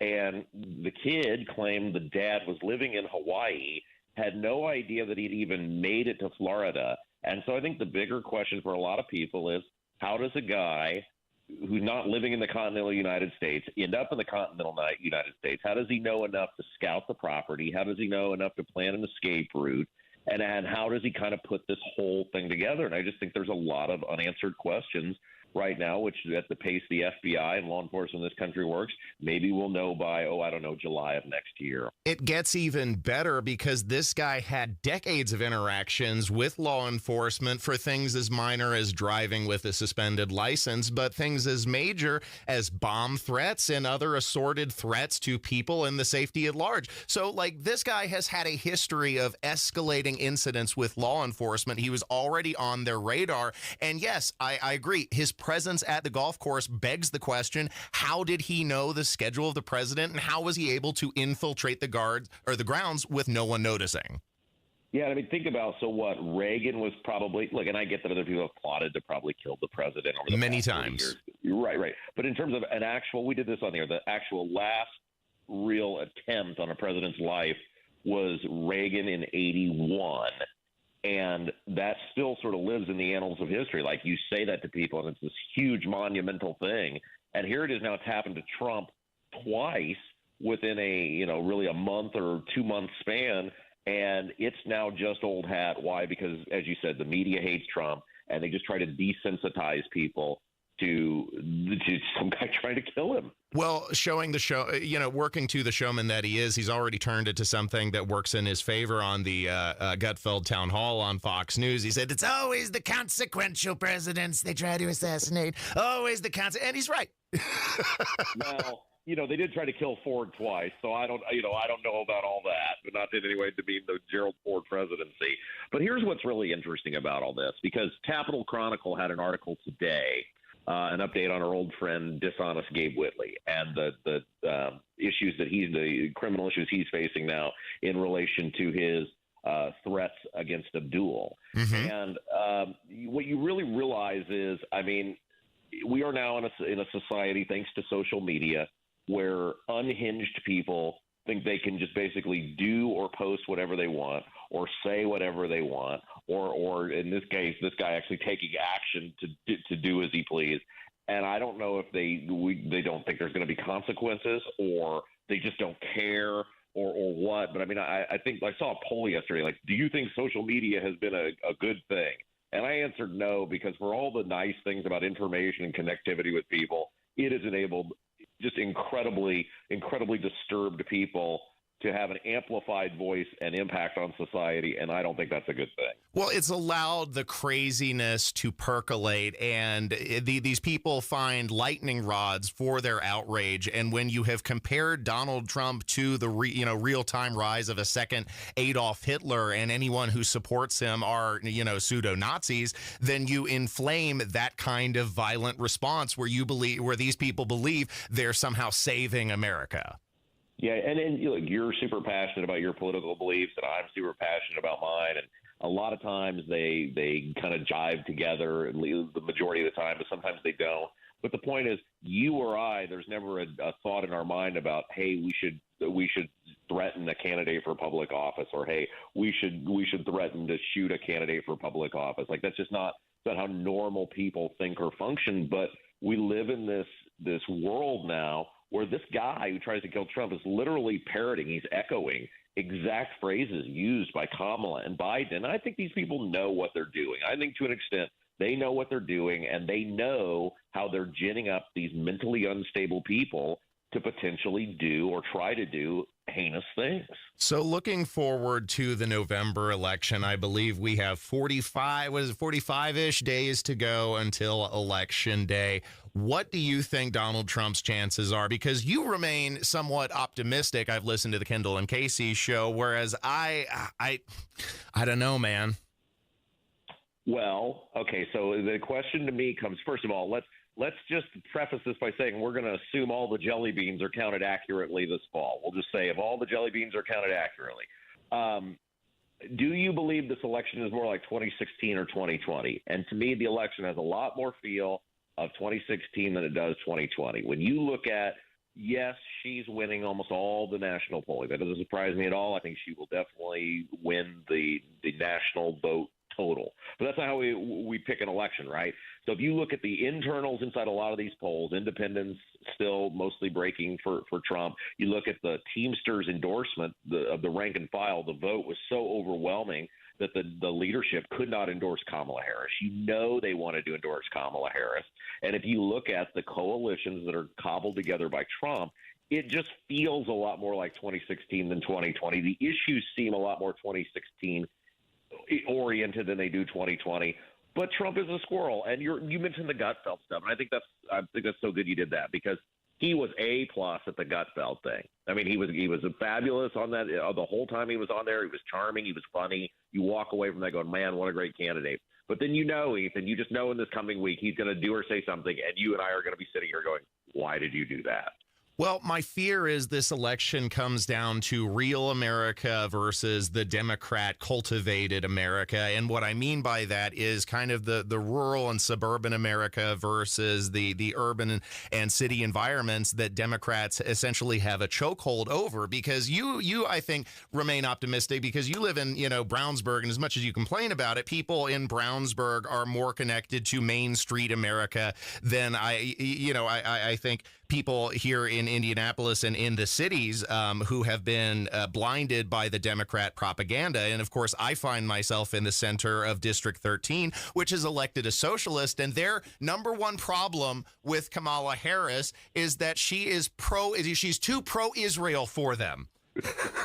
and the kid claimed the dad was living in Hawaii, had no idea that he'd even made it to Florida. And so I think the bigger question for a lot of people is, how does a guy who's not living in the continental United States end up in the continental United States? How does he know enough to scout the property? How does he know enough to plan an escape route? And how does he kind of put this whole thing together? And I just think there's a lot of unanswered questions right now, which at the pace the FBI and law enforcement in this country works, maybe we'll know by, July of next year. It gets even better because this guy had decades of interactions with law enforcement for things as minor as driving with a suspended license, but things as major as bomb threats and other assorted threats to people and the safety at large. So, this guy has had a history of escalating incidents with law enforcement. He was already on their radar. And yes, I agree. His presence at the golf course begs the question, how did he know the schedule of the president, and how was he able to infiltrate the grounds with no one noticing? Yeah, I mean, think about, Reagan was probably, and I get that other people have plotted to probably kill the president over the many times. Years. Right. But in terms of we did this on here, the actual last real attempt on a president's life was Reagan in 1981. And that still sort of lives in the annals of history. Like, you say that to people, and it's this huge monumental thing. And here it is now. It's happened to Trump twice within really a month or 2 month span. And it's now just old hat. Why? Because, as you said, the media hates Trump, and they just try to desensitize people to some guy trying to kill him. Well, showing the show, working to the showman that he is, he's already turned it to something that works in his favor on the Gutfeld town hall on Fox News. He said, it's always the consequential presidents they try to assassinate. Always the and he's right. Well, they did try to kill Ford twice, so I don't know about all that, but not in any way to mean the Gerald Ford presidency. But here's what's really interesting about all this, because Capital Chronicle had an article today, an update on our old friend, dishonest Gabe Whitley, and the issues that the criminal issues he's facing now in relation to his threats against Abdul. Mm-hmm. And what you really realize is, I mean, we are now in a society, thanks to social media, where unhinged people think they can just basically do or post whatever they want or say whatever they want, or in this case, this guy actually taking action to do as he please. And I don't know if they don't think there's going to be consequences, or they just don't care, or what. But I mean, I think I saw a poll yesterday, like, do you think social media has been a good thing? And I answered no, because for all the nice things about information and connectivity with people, it has enabled just incredibly disturbed people to have an amplified voice and impact on society, and I don't think that's a good thing. Well, it's allowed the craziness to percolate, and these people find lightning rods for their outrage. And when you have compared Donald Trump to the real-time rise of a second Adolf Hitler, and anyone who supports him are pseudo-Nazis, then you inflame that kind of violent response where these people believe they're somehow saving America. Yeah, and you're super passionate about your political beliefs, and I'm super passionate about mine. And a lot of times they kind of jive together, the majority of the time, but sometimes they don't. But the point is, you or I, there's never a thought in our mind about, hey, we should threaten a candidate for public office, or hey, we should threaten to shoot a candidate for public office. Like, that's just not how normal people think or function. But we live in this world now where this guy who tries to kill Trump is literally parroting, he's echoing exact phrases used by Kamala and Biden. And I think these people know what they're doing. I think to an extent they know what they're doing, and they know how they're ginning up these mentally unstable people to potentially do or try to do heinous things. So looking forward to the November election, I believe we have 45-ish days to go until Election Day. What do you think Donald Trump's chances are? Because you remain somewhat optimistic. I've listened to the Kendall and Casey show, whereas I don't know, man. Well, okay, so the question to me comes, first of all, let's just preface this by saying we're going to assume all the jelly beans are counted accurately this fall. We'll just say if all the jelly beans are counted accurately. Do you believe this election is more like 2016 or 2020? And to me, the election has a lot more feel of 2016 than it does 2020. When you look at, yes, she's winning almost all the national polling. That doesn't surprise me at all. I think she will definitely win the national vote total. But that's not how we pick an election, right? So if you look at the internals inside a lot of these polls, independents still mostly breaking for Trump. You look at the Teamsters endorsement of the rank and file, the vote was so overwhelming that the leadership could not endorse Kamala Harris. They wanted to endorse Kamala Harris. And if you look at the coalitions that are cobbled together by Trump, it just feels a lot more like 2016 than 2020. The issues seem a lot more 2016 oriented than they do 2020. But Trump is a squirrel, and you mentioned the Gutfeld stuff, and I think that's so good you did that, because he was A+ at the Gutfeld thing. I mean, he was fabulous on that the whole time he was on there. He was charming, he was funny. You walk away from that going, man, what a great candidate. But then Ethan, you just know in this coming week he's going to do or say something, and you and I are going to be sitting here going, why did you do that? Well, my fear is this election comes down to real America versus the Democrat-cultivated America. And what I mean by that is kind of the rural and suburban America versus the urban and city environments that Democrats essentially have a chokehold over. Because you I think, remain optimistic because you live in, Brownsburg, and as much as you complain about it, people in Brownsburg are more connected to Main Street America than I think people here in Indianapolis and in the cities who have been blinded by the Democrat propaganda. And of course, I find myself in the center of District 13, which has elected a socialist. And their number one problem with Kamala Harris is that she's too pro-Israel for them.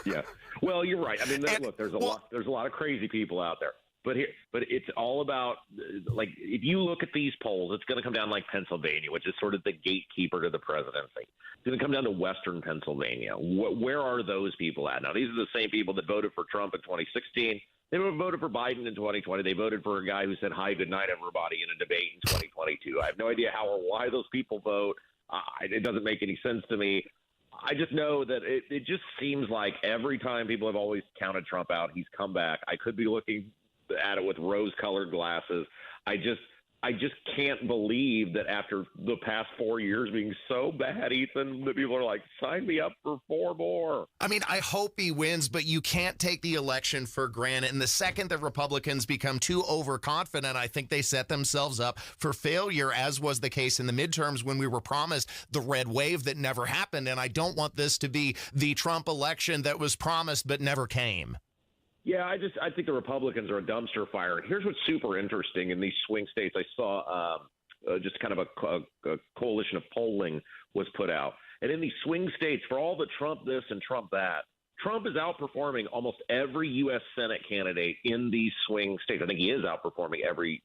Yeah. Well, you're right. I mean, look, there's a lot of crazy people out there. But it's all about, like, if you look at these polls, it's going to come down like Pennsylvania, which is sort of the gatekeeper to the presidency. It's going to come down to Western Pennsylvania. Where are those people at? Now, these are the same people that voted for Trump in 2016. They voted for Biden in 2020. They voted for a guy who said, "Hi, good night, everybody," in a debate in 2022. I have no idea how or why those people vote. It doesn't make any sense to me. I just know that it just seems like every time people have always counted Trump out, he's come back. I could be looking at it with rose-colored glasses. I just can't believe that after the past 4 years being so bad, Ethan, that people are like, sign me up for 4 more. I mean, I hope he wins, but you can't take the election for granted. And the second that Republicans become too overconfident, I think they set themselves up for failure, as was the case in the midterms when we were promised the red wave that never happened. And I don't want this to be the Trump election that was promised but never came. Yeah, I think the Republicans are a dumpster fire. And here's what's super interesting in these swing states. I saw just kind of a coalition of polling was put out. And in these swing states, for all the Trump this and Trump that, Trump is outperforming almost every U.S. Senate candidate in these swing states. I think he is outperforming every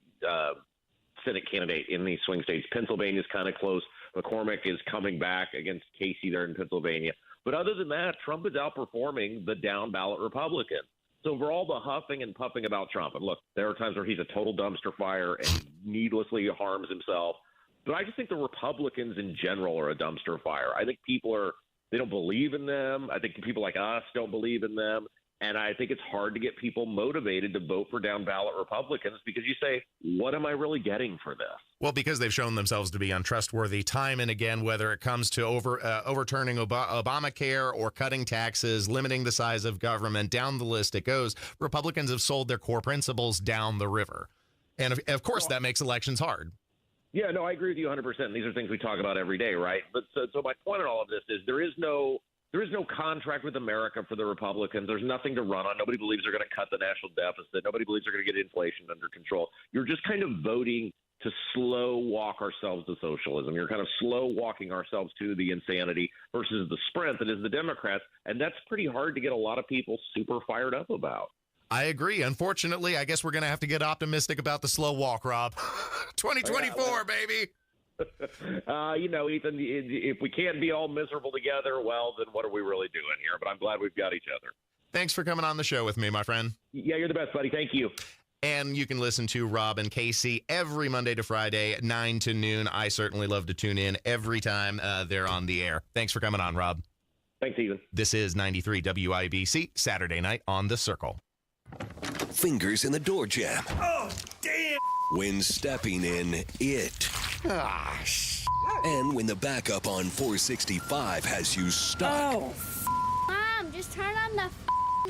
Senate candidate in these swing states. Pennsylvania is kind of close. McCormick is coming back against Casey there in Pennsylvania. But other than that, Trump is outperforming the down-ballot Republicans. So for all the huffing and puffing about Trump, and look, there are times where he's a total dumpster fire and needlessly harms himself, but I just think the Republicans in general are a dumpster fire. I think they don't believe in them. I think people like us don't believe in them. And I think it's hard to get people motivated to vote for down-ballot Republicans because you say, what am I really getting for this? Well, because they've shown themselves to be untrustworthy time and again, whether it comes to overturning Obamacare or cutting taxes, limiting the size of government, down the list it goes. Republicans have sold their core principles down the river. And, of course, that makes elections hard. Yeah, no, I agree with you 100%. These are things we talk about every day, right? But so my point in all of this is there is no contract with America for the Republicans. There's nothing to run on. Nobody believes they're going to cut the national deficit. Nobody believes they're going to get inflation under control. You're just kind of voting to slow walk ourselves to socialism. You're kind of slow walking ourselves to the insanity versus the sprint that is the Democrats. And that's pretty hard to get a lot of people super fired up about. I agree. Unfortunately, I guess we're going to have to get optimistic about the slow walk, Rob. 2024, baby. Ethan, if we can't be all miserable together, well, then what are we really doing here? But I'm glad we've got each other. Thanks for coming on the show with me, my friend. Yeah, you're the best, buddy. Thank you. And you can listen to Rob and Casey every Monday to Friday, 9 to noon. I certainly love to tune in every time they're on the air. Thanks for coming on, Rob. Thanks, Ethan. This is 93 WIBC, Saturday night on The Circle. Fingers in the door jam. Oh, damn! When stepping in it. And when the backup on 465 has you stuck. Oh, Mom, just turn on the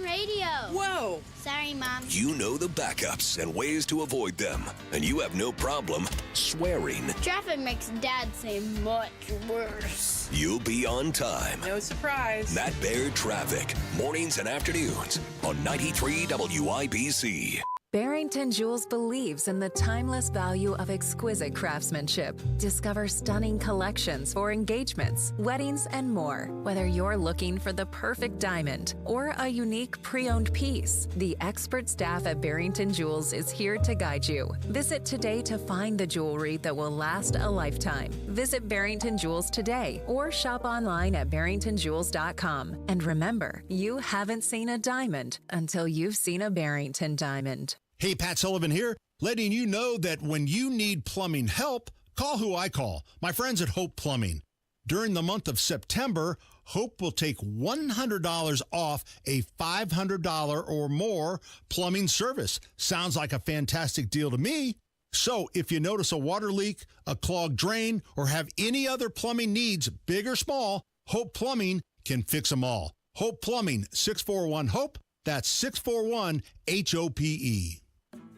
radio. Whoa. Sorry, Mom. You know the backups and ways to avoid them. And you have no problem swearing. Traffic makes Dad say much worse. You'll be on time. No surprise. Matt Baird Traffic. Mornings and afternoons on 93 WIBC. Barrington Jewels believes in the timeless value of exquisite craftsmanship. Discover stunning collections for engagements, weddings, and more. Whether you're looking for the perfect diamond or a unique pre-owned piece, the expert staff at Barrington Jewels is here to guide you. Visit today to find the jewelry that will last a lifetime. Visit Barrington Jewels today or shop online at barringtonjewels.com. And remember, you haven't seen a diamond until you've seen a Barrington diamond. Hey, Pat Sullivan here, letting you know that when you need plumbing help, call who I call, my friends at Hope Plumbing. During the month of September, Hope will take $100 off a $500 or more plumbing service. Sounds like a fantastic deal to me. So if you notice a water leak, a clogged drain, or have any other plumbing needs, big or small, Hope Plumbing can fix them all. Hope Plumbing, 641-HOPE. That's 641-HOPE.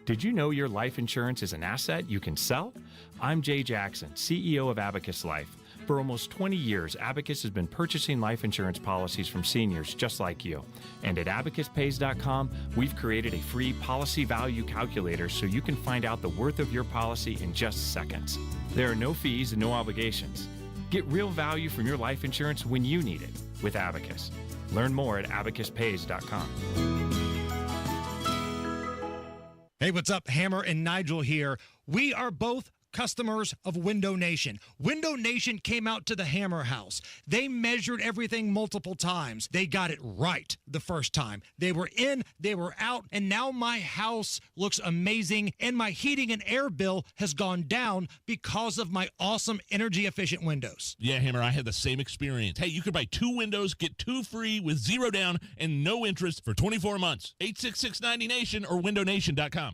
Did you know your life insurance is an asset you can sell? I'm Jay Jackson, CEO of Abacus Life. For almost 20 years, Abacus has been purchasing life insurance policies from seniors just like you. And at abacuspays.com, we've created a free policy value calculator so you can find out the worth of your policy in just seconds. There are no fees and no obligations. Get real value from your life insurance when you need it with Abacus. Learn more at abacuspays.com. Hey, what's up? Hammer and Nigel here. We are both customers of Window Nation. Window Nation came out to the Hammer house. They measured everything multiple times. They got it right the first time. They were in, they were out, and now my house looks amazing, and my heating and air bill has gone down because of my awesome energy efficient windows. Yeah, Hammer, I had the same experience. Hey, you could buy 2 windows, get 2 free with 0 down and no interest for 24 months. 866-90Nation or windownation.com.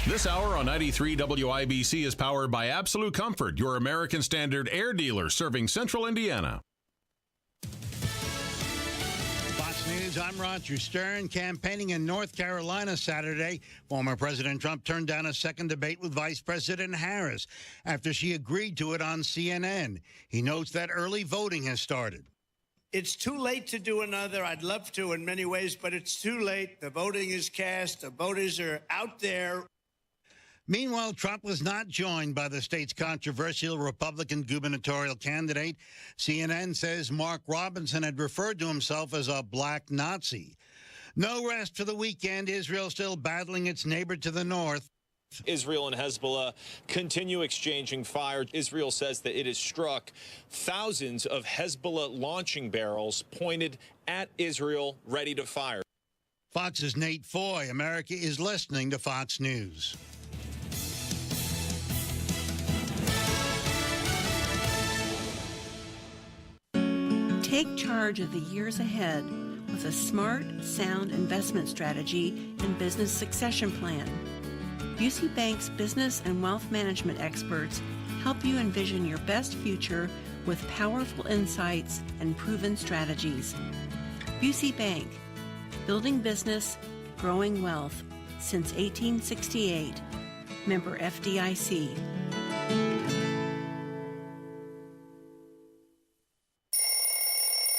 This hour on 93 WIBC is powered by Absolute Comfort, your American Standard air dealer serving Central Indiana. Fox News, I'm Roger Stern. Campaigning in North Carolina Saturday, former President Trump turned down a second debate with Vice President Harris after she agreed to it on CNN. He notes that early voting has started. It's too late to do another. I'd love to in many ways, but it's too late. The voting is cast. The voters are out there. Meanwhile, Trump was not joined by the state's controversial Republican gubernatorial candidate. CNN says Mark Robinson had referred to himself as a black Nazi. No rest for the weekend. Israel still battling its neighbor to the north. Israel and Hezbollah continue exchanging fire. Israel says that it has struck thousands of Hezbollah launching barrels pointed at Israel, ready to fire. Fox's Nate Foy. America is listening to Fox News. Take charge of the years ahead with a smart, sound investment strategy and business succession plan. Busey Bank's business and wealth management experts help you envision your best future with powerful insights and proven strategies. Busey Bank, building business, growing wealth since 1868. Member FDIC.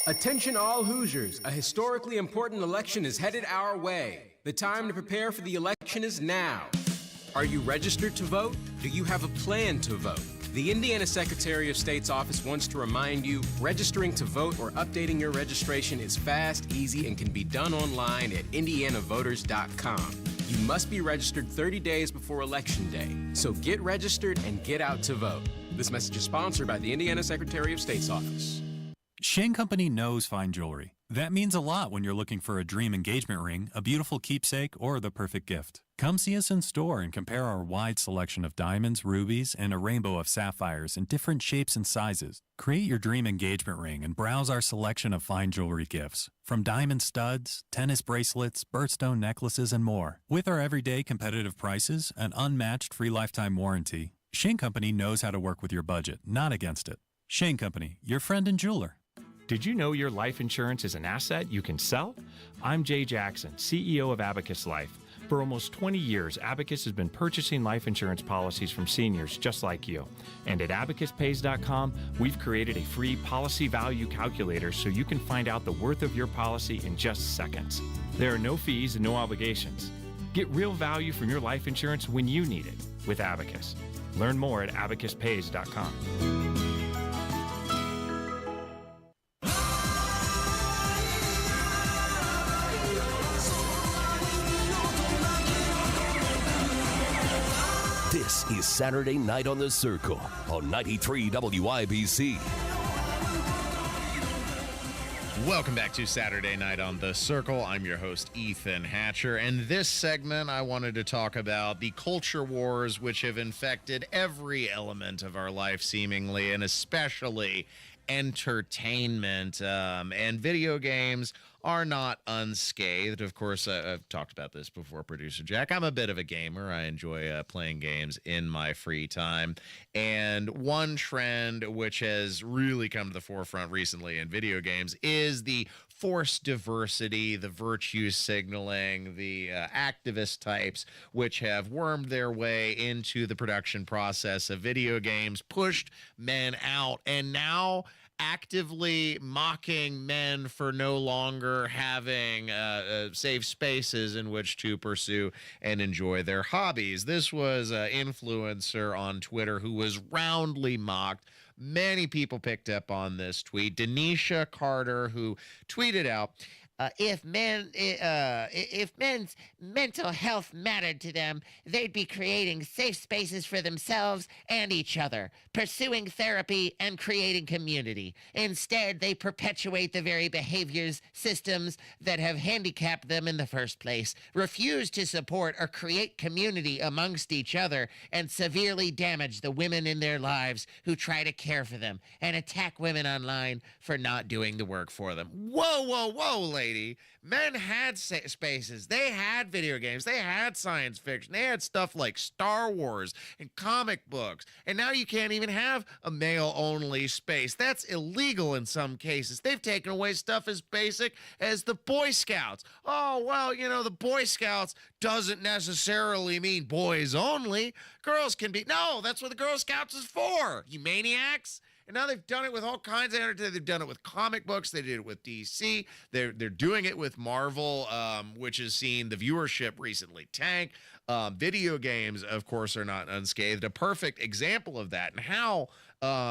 Attention all Hoosiers, a historically important election is headed our way. The time to prepare for the election is now. Are you registered to vote? Do you have a plan to vote? The Indiana Secretary of State's office wants to remind you, registering to vote or updating your registration is fast, easy, and can be done online at indianavoters.com. You must be registered 30 days before Election Day, so get registered and get out to vote. This message is sponsored by the Indiana Secretary of State's office. Shane Company knows fine jewelry. That means a lot when you're looking for a dream engagement ring, a beautiful keepsake, or the perfect gift. Come see us in store and compare our wide selection of diamonds, rubies, and a rainbow of sapphires in different shapes and sizes. Create your dream engagement ring and browse our selection of fine jewelry gifts, from diamond studs, tennis bracelets, birthstone necklaces, and more. With our everyday competitive prices, an unmatched free lifetime warranty, Shane Company knows how to work with your budget, not against it. Shane Company, your friend and jeweler. Did you know your life insurance is an asset you can sell? I'm Jay Jackson, CEO of Abacus Life. For almost 20 years, Abacus has been purchasing life insurance policies from seniors just like you. And at abacuspays.com, we've created a free policy value calculator so you can find out the worth of your policy in just seconds. There are no fees and no obligations. Get real value from your life insurance when you need it with Abacus. Learn more at abacuspays.com. This is Saturday Night on the Circle on 93 WIBC. Welcome back to Saturday Night on the Circle. I'm your host, Ethan Hatcher. And this segment, I wanted to talk about the culture wars which have infected every element of our life, seemingly, and especially entertainment. And video games are not unscathed. Of course, I've talked about this before, Producer Jack. I'm a bit of a gamer. I enjoy playing games in my free time. And one trend which has really come to the forefront recently in video games is the forced diversity, the virtue signaling, the activist types which have wormed their way into the production process of video games, pushed men out, and now actively mocking men for no longer having safe spaces in which to pursue and enjoy their hobbies. This was an influencer on Twitter who was roundly mocked. Many people picked up on this tweet. Denisha Carter, who tweeted out, if men's mental health mattered to them, they'd be creating safe spaces for themselves and each other, pursuing therapy and creating community. Instead, they perpetuate the very behaviors, systems that have handicapped them in the first place, refuse to support or create community amongst each other, and severely damage the women in their lives who try to care for them, and attack women online for not doing the work for them. Whoa, whoa, whoa, lady. Men had spaces. They had video games. They had science fiction. They had stuff like Star Wars and comic books. And now you can't even have a male-only space. That's illegal in some cases. They've taken away stuff as basic as the Boy Scouts. Oh, well, you know, the Boy Scouts doesn't necessarily mean boys only. Girls can be. No, that's what the Girl Scouts is for, you maniacs. And now they've done it with all kinds of entertainment. They've done it with comic books. They did it with DC. They're doing it with Marvel, which has seen the viewership recently tank. Video games, of course, are not unscathed. A perfect example of that and how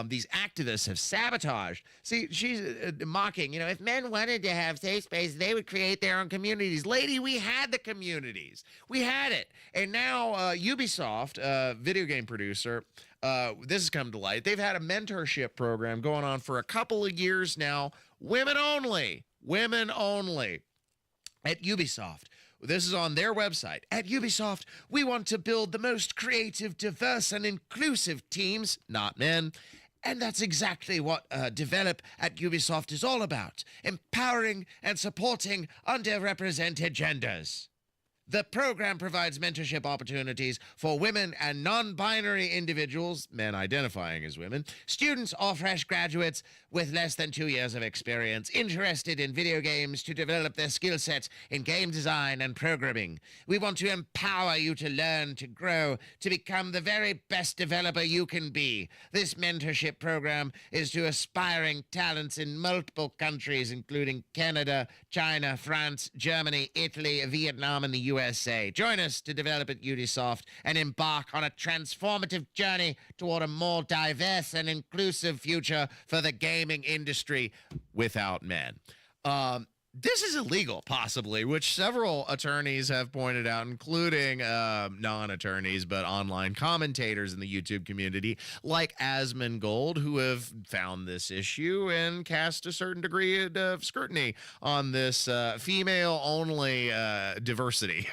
these activists have sabotaged. See, she's mocking, you know, if men wanted to have safe spaces, they would create their own communities. Lady, we had the communities. We had it. And now Ubisoft, video game producer, this has come to light. They've had a mentorship program going on for a couple of years now. Women only at Ubisoft. This is on their website. At Ubisoft, we want to build the most creative, diverse, and inclusive teams, not men. And that's exactly what Develop at Ubisoft is all about, empowering and supporting underrepresented genders. The program provides mentorship opportunities for women and non-binary individuals, men identifying as women, students or fresh graduates with less than 2 years of experience interested in video games to develop their skill sets in game design and programming. We want to empower you to learn, to grow, to become the very best developer you can be. This mentorship program is to aspiring talents in multiple countries, including Canada, China, France, Germany, Italy, Vietnam, and the USA. Join us to develop at Ubisoft and embark on a transformative journey toward a more diverse and inclusive future for the gaming industry without men. This is illegal, possibly, which several attorneys have pointed out, including non-attorneys, but online commentators in the YouTube community, like Asmongold, who have found this issue and cast a certain degree of scrutiny on this female-only diversity.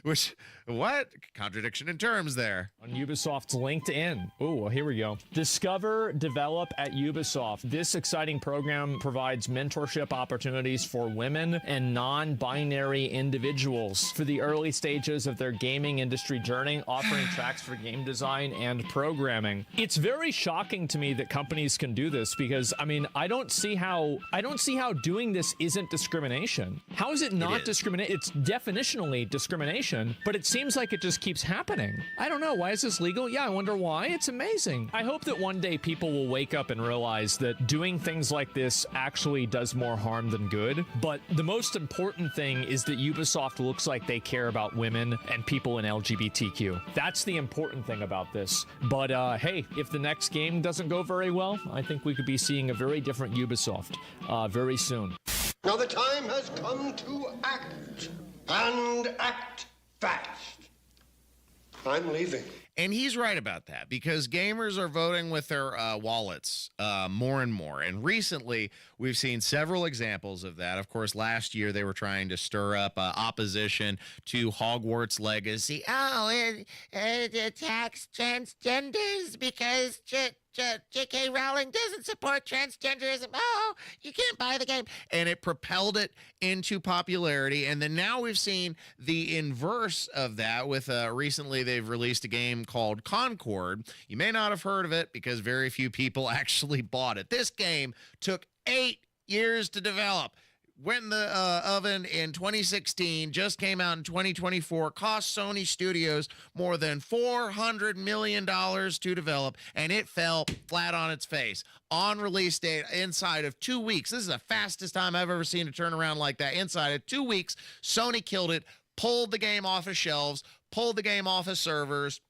Which, what? Contradiction in terms there. On Ubisoft's LinkedIn. Oh, well, here we go. Discover, develop at Ubisoft. This exciting program provides mentorship opportunities for women and non-binary individuals for the early stages of their gaming industry journey, offering tracks for game design and programming. It's very shocking to me that companies can do this because, I mean, I don't see how doing this isn't discrimination. How is it not discrimination? It's definitionally discrimination, but it seems like it just keeps happening. I don't know. Why is this legal? Yeah, I wonder why. It's amazing. I hope that one day people will wake up and realize that doing things like this actually does more harm than good. But the most important thing is that Ubisoft looks like they care about women and people in LGBTQ. That's the important thing about this. But hey, if the next game doesn't go very well, I think we could be seeing a very different Ubisoft very soon. Now the time has come to act, and act fast. I'm leaving. And he's right about that because gamers are voting with their wallets more and more. And recently, we've seen several examples of that. Of course, last year, they were trying to stir up opposition to Hogwarts Legacy. Oh, it attacks transgenders because J.K. Rowling doesn't support transgenderism. Oh, you can't buy the game. And it propelled it into popularity. And then now we've seen the inverse of that with recently they've released a game called Concord. You may not have heard of it because very few people actually bought it. This game took 8 years to develop. Went in the oven in 2016, just came out in 2024, cost Sony Studios more than $400 million to develop, and it fell flat on its face. On release date, inside of 2 weeks, this is the fastest time I've ever seen a turnaround like that. Inside of 2 weeks, Sony killed it, pulled the game off of shelves, pulled the game off of servers,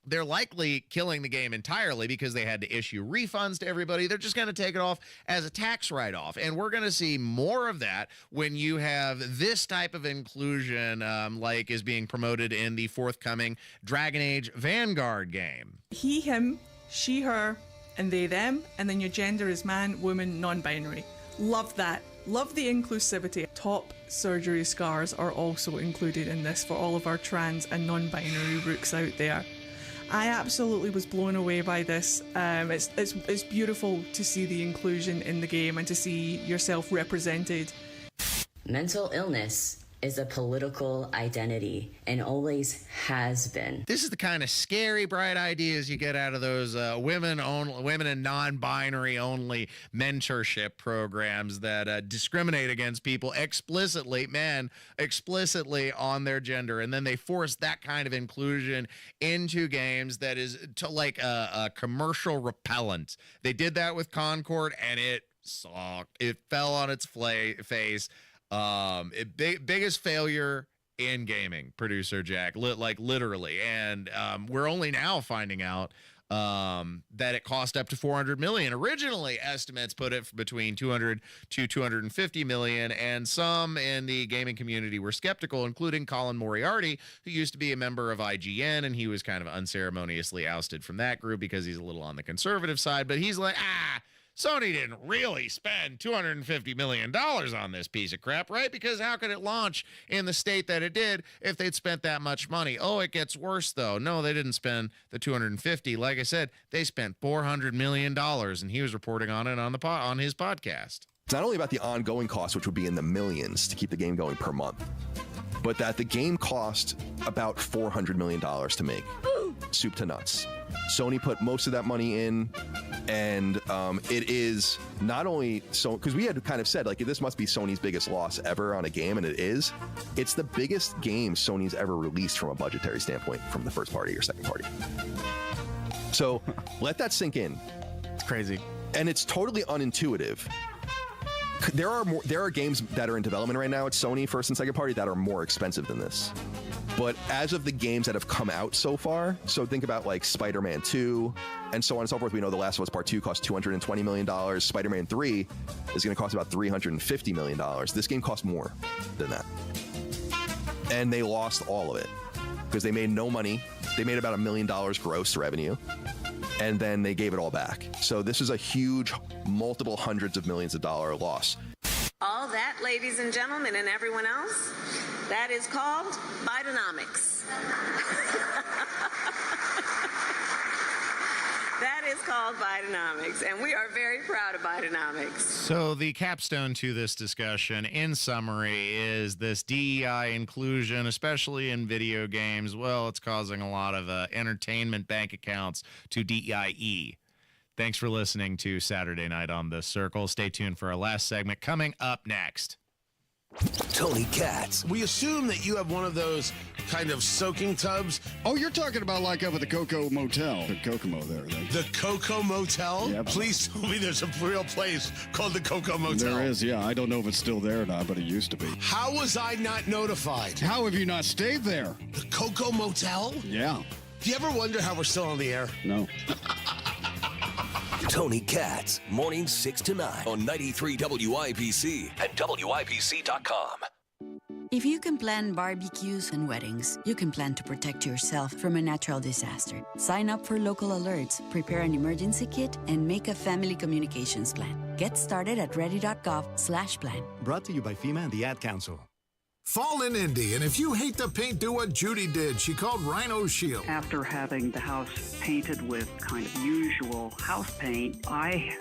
they're likely killing the game entirely because they had to issue refunds to everybody. They're just going to take it off as a tax write-off. And we're going to see more of that when you have this type of inclusion like is being promoted in the forthcoming Dragon Age Vanguard game. He, him, she, her, and they, them, and then your gender is man, woman, non-binary. Love that. Love the inclusivity. Top surgery scars are also included in this for all of our trans and non-binary rooks out there. I absolutely was blown away by this. It's beautiful to see the inclusion in the game and to see yourself represented. Mental illness is a political identity and always has been. This is the kind of scary, bright ideas you get out of those women and non-binary only mentorship programs that discriminate against people explicitly on their gender, and then they force that kind of inclusion into games that is like a commercial repellent. They did that with Concord, and it sucked. It fell on its face. Biggest failure in gaming, producer Jack, literally. And we're only now finding out that it cost up to $400 million. Originally, estimates put it between $200 to $250 million, and some in the gaming community were skeptical, including Colin Moriarty, who used to be a member of IGN, and he was kind of unceremoniously ousted from that group because he's a little on the conservative side. But he's like, Sony didn't really spend $250 million on this piece of crap, right? Because how could it launch in the state that it did if they'd spent that much money? Oh, it gets worse, though. No, they didn't spend the $250. Like I said, they spent $400 million, and he was reporting on it on his podcast. It's not only about the ongoing costs, which would be in the millions to keep the game going per month, but that the game cost about $400 million to make. Soup to nuts. Sony put most of that money in, and it is not only so, because we had kind of said, like, this must be Sony's biggest loss ever on a game, and it is. It's the biggest game Sony's ever released from a budgetary standpoint from the first party or second party. So let that sink in. It's crazy. And it's totally unintuitive. There are games that are in development right now at Sony first and second party that are more expensive than this. But as of the games that have come out so far, so think about like Spider-Man 2 and so on and so forth. We know The Last of Us Part 2 cost $220 million. Spider-Man 3 is going to cost about $350 million. This game cost more than that. And they lost all of it because they made no money. They made about $1 million gross revenue, and then they gave it all back. So this is a huge, multiple hundreds of millions of dollar loss. All that, ladies and gentlemen, and everyone else, that is called Bidenomics. That is called Bidenomics, and we are very proud of Bidenomics. So the capstone to this discussion, in summary, is this DEI inclusion, especially in video games. Well, it's causing a lot of entertainment bank accounts to DEIE. Thanks for listening to Saturday Night on the Circle. Stay tuned for our last segment coming up next. Tony Katz. We assume that you have one of those kind of soaking tubs. Oh, you're talking about like up at the Coco Motel. The Kokomo there. The Coco Motel? Yep. Please tell me there's a real place called the Coco Motel. There is, yeah. I don't know if it's still there or not, but it used to be. How was I not notified? How have you not stayed there? The Coco Motel? Yeah. Do you ever wonder how we're still on the air? No. Tony Katz, mornings 6 to 9 on 93 WIBC and WIBC.com. If you can plan barbecues and weddings, you can plan to protect yourself from a natural disaster. Sign up for local alerts, prepare an emergency kit, and make a family communications plan. Get started at ready.gov/plan. Brought to you by FEMA and the Ad Council. Fall in Indy, and if you hate the paint, do what Judy did. She called Rhino Shield. After having the house painted with kind of usual house paint, I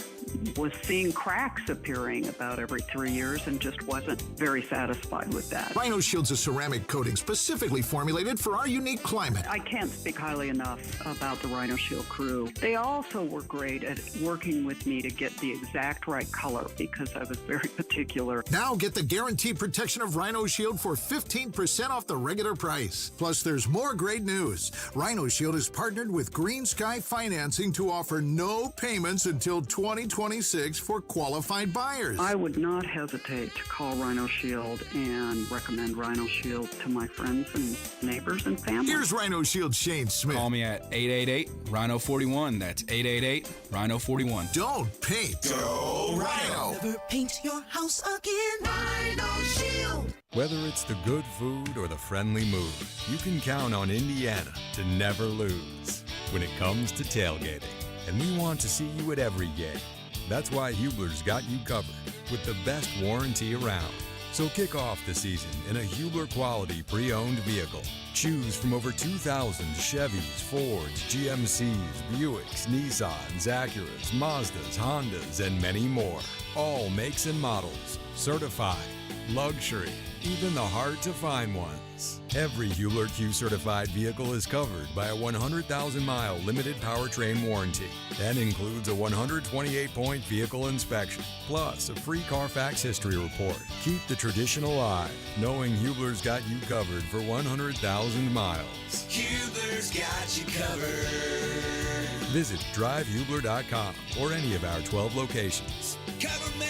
was seeing cracks appearing about every 3 years and just wasn't very satisfied with that. Rhino Shield's a ceramic coating specifically formulated for our unique climate. I can't speak highly enough about the Rhino Shield crew. They also were great at working with me to get the exact right color because I was very particular. Now get the guaranteed protection of Rhino Shield for 15% off the regular price. Plus, there's more great news. Rhino Shield has partnered with Green Sky Financing to offer no payments until 2026 for qualified buyers. I would not hesitate to call Rhino Shield and recommend Rhino Shield to my friends and neighbors and family. Here's Rhino Shield Shane Smith. Call me at 888-RHINO-41. That's 888-RHINO-41. Don't paint. Go Rhino. Never paint your house again. Rhino Shield. Whether it's the good food or the friendly mood, you can count on Indiana to never lose when it comes to tailgating. And we want to see you at every game. That's why Hubler's got you covered with the best warranty around. So kick off the season in a Hubler quality pre-owned vehicle. Choose from over 2,000 Chevys, Fords, GMCs, Buicks, Nissans, Acuras, Mazdas, Hondas, and many more. All makes and models. Certified. Luxury. Even the hard-to-find ones. Every Hubler Q-certified vehicle is covered by a 100,000-mile limited powertrain warranty. That includes a 128-point vehicle inspection, plus a free Carfax history report. Keep the tradition alive, knowing Hubler's got you covered for 100,000 miles. Hubler's got you covered. Visit drivehubler.com or any of our 12 locations. Cover me.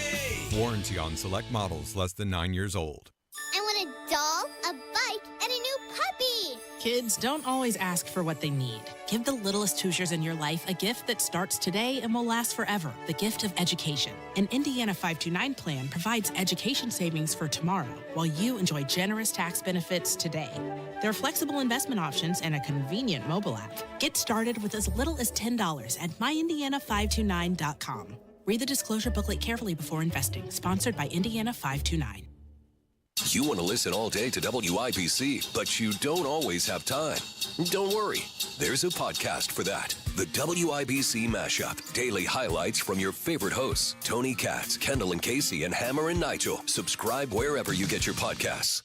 Warranty on select models less than 9 years old. I want a doll, a bike, and a new puppy. Kids don't always ask for what they need. Give the littlest Hoosiers in your life a gift that starts today and will last forever. The gift of education. An Indiana 529 plan provides education savings for tomorrow while you enjoy generous tax benefits today. There are flexible investment options and a convenient mobile app. Get started with as little as $10 at myindiana529.com. Read the disclosure booklet carefully before investing. Sponsored by Indiana 529. You want to listen all day to WIBC, but you don't always have time. Don't worry. There's a podcast for that. The WIBC Mashup. Daily highlights from your favorite hosts, Tony Katz, Kendall and Casey, and Hammer and Nigel. Subscribe wherever you get your podcasts.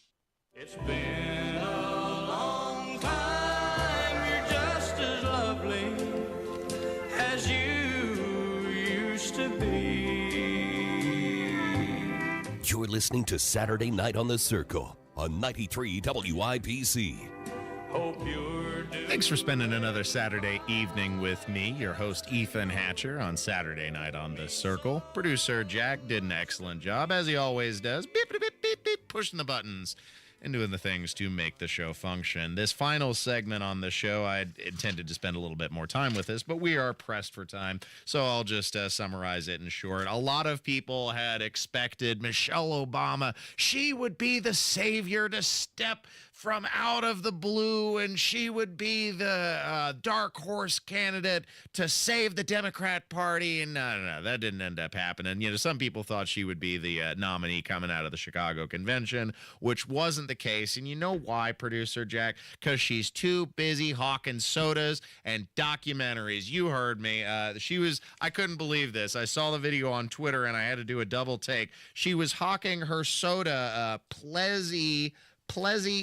It's been a long time. You're just as lovely as you used to be. You're listening to Saturday Night on the Circle on 93 WIBC. Hope you're doing. Thanks for spending another Saturday evening with me, your host Ethan Hatcher, on Saturday Night on the Circle. Producer Jack did an excellent job, as he always does, beep, beep, beep, beep, beep, pushing the buttons and doing the things to make the show function. This final segment on the show, I intended to spend a little bit more time with this, but we are pressed for time, so I'll just summarize it in short. A lot of people had expected Michelle Obama, she would be the savior to step from out of the blue, and she would be the dark horse candidate to save the Democrat Party. And no, that didn't end up happening. You know, some people thought she would be the nominee coming out of the Chicago convention, which wasn't the case. And you know why, producer Jack? Because she's too busy hawking sodas and documentaries. You heard me. I couldn't believe this. I saw the video on Twitter and I had to do a double take. She was hawking her soda, Plezzy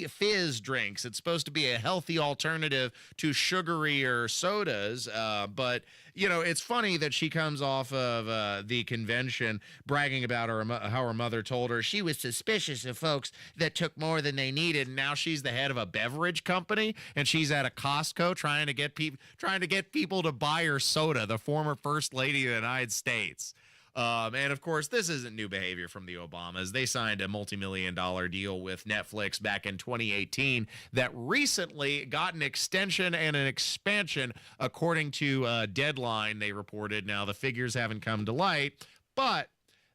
Fizz drinks. It's supposed to be a healthy alternative to sugarier sodas, but you know, it's funny that she comes off of the convention bragging about how her mother told her she was suspicious of folks that took more than they needed, and now she's the head of a beverage company and she's at a Costco trying to get people to buy her soda, the former First Lady of the United States. And of course, this isn't new behavior from the Obamas. They signed a multi-million-dollar deal with Netflix back in 2018 that recently got an extension and an expansion, according to Deadline, they reported. Now, the figures haven't come to light, but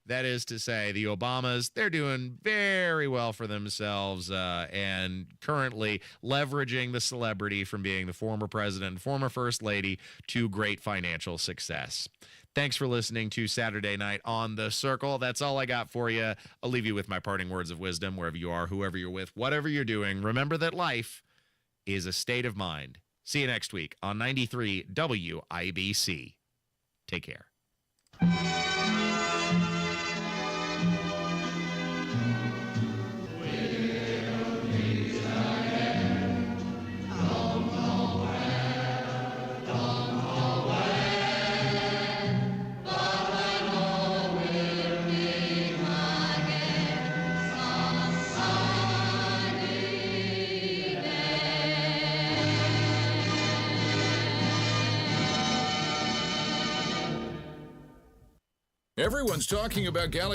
that is to say, the Obamas, they're doing very well for themselves and currently leveraging the celebrity from being the former president and former first lady to great financial success. Thanks for listening to Saturday Night on the Circle. That's all I got for you. I'll leave you with my parting words of wisdom, wherever you are, whoever you're with, whatever you're doing. Remember that life is a state of mind. See you next week on 93 WIBC. Take care. Everyone's talking about Galaxy